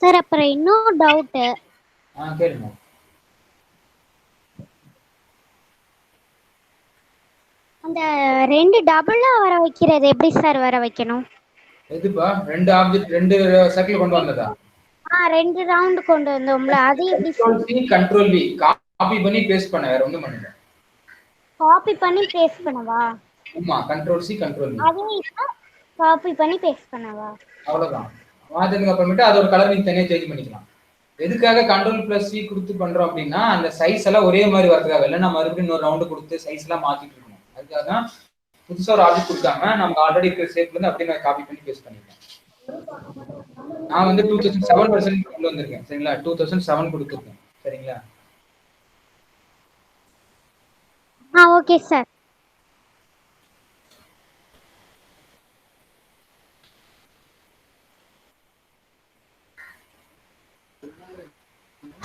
சார் அப்புறம் இன்னும் டவுட்டு. கேளுங்க. அந்த 2 டபுளா வர வைக்கிறது எப்படி சார் வர வைக்கணும்? எதுப்பா 2 ஆப்ஜெக்ட் 2 சர்க்கிள் கொண்டு வந்ததா? 2 ரவுண்ட் கொண்டு வந்தோம்ல, அது எப்படி control C control V copy பண்ணி பேஸ்ட் பண்ண, வேற ஒண்ணும் பண்ணல. காப்பி பண்ணி பேஸ்ட் பண்ணவா? ஆமா, கண்ட்ரோல் சி கண்ட்ரோல் வி. அதே இப்ப காப்பி பண்ணி பேஸ்ட் பண்ணவா? அவ்வளவுதான். மாத்ததுக்கு அப்புறமேட்டு அதோட கலர் நீங்க தனியா சேஞ்ச் பண்ணிக்கலாம். எதுக்காக கண்ட்ரோல் பிளஸ் சி கொடுத்து பண்றோம் அப்படின்னா, அந்த சைஸ் எல்லாம் ஒரே மாதிரி வரதுக்காக, இல்லைன்னா மறுபடியும் இன்னொரு ரவுண்டு கொடுத்து சைஸ் எல்லாம் மாத்திட்டு இருக்கணும். அதுக்காக தான் புதுசா ஒரு ஆப்ஜெக்ட் கொடுக்காம நமக்கு ஆல்ரெடி இருக்கிற ஷேப்ல இருந்து அப்படியே நான் காப்பி பண்ணி பேஸ்ட் பண்ணிருக்கேன். நான் வந்து 2007 வெர்ஷன் கொண்டு வந்திருக்கேன். சரிங்களா, 2007 கொடுத்துருக்கேன். சரிங்களா. Okay sir.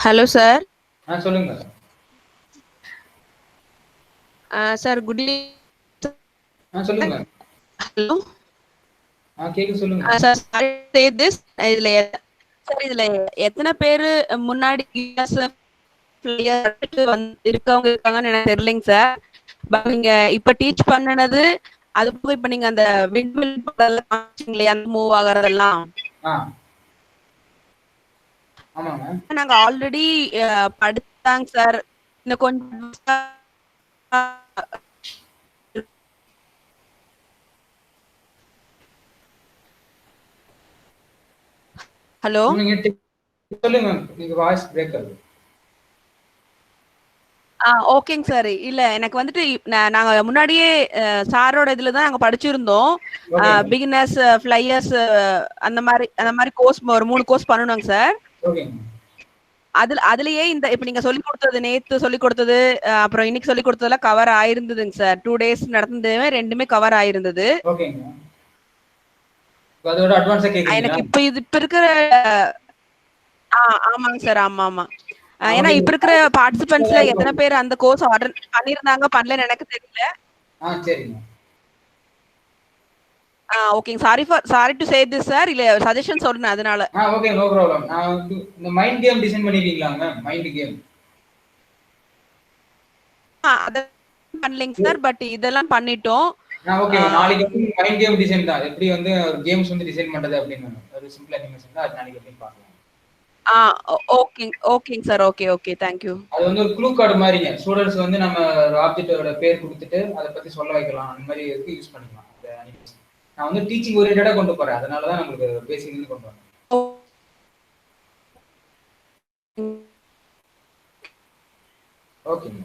Hello sir. சொல்லுங்க சார் குட் ஈவினிங். சொல்லுங்க. ஹலோ. கேக்கு சொல்லுங்க. சார் சே திஸ் இதுல எத்தனை பேரு முன்னாடி இருக்கவங்க இருக்காங்கன்னு எனக்கு தெரியலைங்க சார். பட் நீங்க இப்ப டீச் பண்ணனது அது போக இப்ப நீங்க அந்த விண்மில் காமிச்சீங்களே அந்த மூவ் ஆகுறதெல்லாம் நாங்க ஆல்ரெடி படிச்சாங்க சார். இன்னும் கொஞ்சம் ஹலோ சொல்லுங்க. நீங்க வாய்ஸ் பிரேக் ஆகுது. ஓகேங்க சார். இல்ல எனக்கு வந்துட்டு நாங்க முன்னாடியே சாரோட இதுல தான் நாங்க படிச்சிருந்தோம். பிகினர்ஸ் ஃப்ளையர்ஸ் அந்த மாதிரி கோர்ஸ் ஒரு 3 கோர்ஸ் பண்ணனுங்க சார். அதுலயே இந்த இப்ப நீங்க சொல்லி கொடுத்தது, நேத்து சொல்லி கொடுத்தது, அப்புறம் இன்னைக்கு சொல்லி கொடுத்ததெல்லாம் கவர் ஆயிருந்ததுங்க சார். 2 டேஸ் நடந்ததுமே ரெண்டுமே கவர் ஆயிருந்தது. அதோட அட்வான்ஸா கேக்குறீங்களா? எனக்கு இப்ப இருக்கிற ஆமாங்க சார். ஆமா. ஏன்னா இப்ப இருக்கிற பார்ட்டிசிபென்ட்ஸ்ல எத்தனை பேர் அந்த கோர்ஸ் ஆர்டர் பண்ணிருந்தாங்க பண்ணலன்னு எனக்கு தெரியல. சரிங்க. ஓகேங்க. Sorry to say this sir. இல்ல சஜஷன் சொல்றேன் அதனால. Okay, no problem. நான் இந்த மைண்ட் கேம் டிசைன் பண்ணிருக்கீங்களாங்க? மைண்ட் கேம் அத பண்ணலைங்க சார். பட் இதெல்லாம் பண்ணிட்டோம். ஓகே, நாளைக்கு வந்து மைண்ட் கேம் டிசைன் தான். எப்படி வந்து ஒரு கேம்ஸ் வந்து டிசைன் பண்றது அப்படின்னு ஒரு சிம்பிள் அனிமேஷன் தான். அது நாளைக்கு எப்படி பார்க்கலாம். ஓகேங்க சார். Okay thank you. அது வந்து ஒரு க்ளூ கார்டு மாதிரிங்க. ஸ்டூடண்ட்ஸ் வந்து நம்ம ஒரு ஆப்ஜெக்ட்டோட பேர் கொடுத்துட்டு அதை பத்தி சொல்ல வைக்கலாம். அந்த மாதிரி இருக்கு, யூஸ் பண்ணிக்கலாம் அந்த அனிமேஷன். நான் வந்து டீச்சிங் ஓரியன்டா கொண்டு போறேன். அதனால தான் நமக்கு பேசிக் இருந்து கொண்டு வரேன். ஓகேங்க.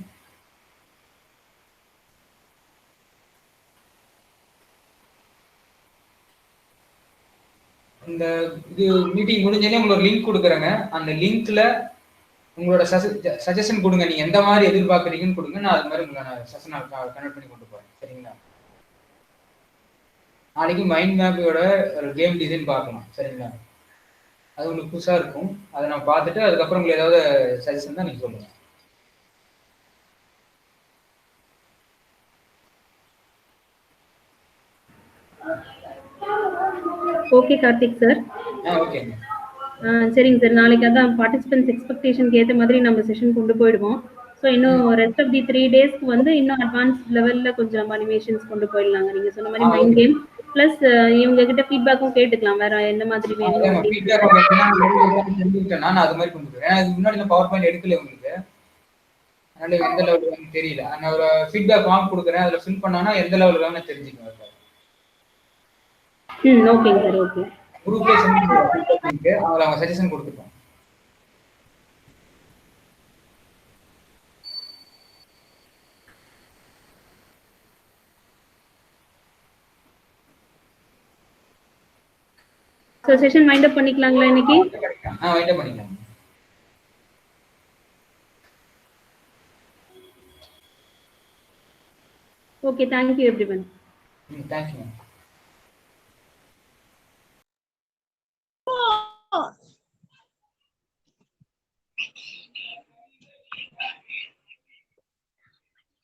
இந்த இது மீட்டிங் முடிஞ்சோடனே உங்களுக்கு லிங்க் கொடுக்குறேங்க. அந்த லிங்க்ல உங்களோட சஜஷன் கொடுங்க. நீங்க எந்த மாதிரி எதிர்பார்க்குறீங்கன்னு கொடுங்க. நான் அது மாதிரி உங்களை செஷன் கனெக்ட் பண்ணி கொண்டு போறேன். சரிங்களா. நாளைக்கு மைண்ட் மேப்போட ஒரு கேம் டிசைன் பார்க்கலாம். சரிங்களா. அது உங்களுக்கு புதுசா இருக்கும். அதை நான் பார்த்துட்டு அதுக்கப்புறம் உங்களுக்கு ஏதாவது சஜஷன் தான் நீங்க சொல்லுங்க. Okay Karthik sir. ஓகேங்க. சரிங்க சார். நாளைக்கு அதான் பார்ட்டிசிபென்ட்ஸ் எக்ஸ்பெக்டேஷனுக்கு ஏற்ற மாதிரி நம்ம செஷன் கொண்டு போயிடுவோம். ஸோ இன்னும் ரெஸ்ட் ஆஃப் தி 3 டேஸ்க்கு வந்து இன்னும் அட்வான்ஸ் லெவலில் கொஞ்சம் அனிமேஷன்ஸ் கொண்டு போயிடலாங்க. நீங்கள் சொன்ன மாதிரி மைண்ட் கேம் ப்ளஸ் இவங்க கிட்ட ஃபீட்பேக்கும் கேட்டுக்கலாம். வேற எந்த மாதிரி வேணும் நான் அது மாதிரி கொண்டு போறேன். அதுக்கு முன்னாடி நான் பவர் பாயிண்ட் எடுக்கல உங்களுக்கு. அதனால எந்த லெவலுக்கு தெரியல. நான் ஒரு ஃபீட்பேக் ஃபார்ம் கொடுக்குறேன். அதில் ஃபில் பண்ணானா எந்த லெவலுக்கு நான் தெரிஞ்சுக்குவேன். ஓகேங்க சார். ஓகே. குரூப்ல செஞ்சு அவங்க சஜஷன் கொடுத்துருக்கோம். ஸோ செஷன் வைண்ட் அப் பண்ணிக்கலாங்களா இன்னைக்கு? வைண்ட் அப் பண்ணிக்கலாம். Okay, thank you everyone. தேங்க்யூ.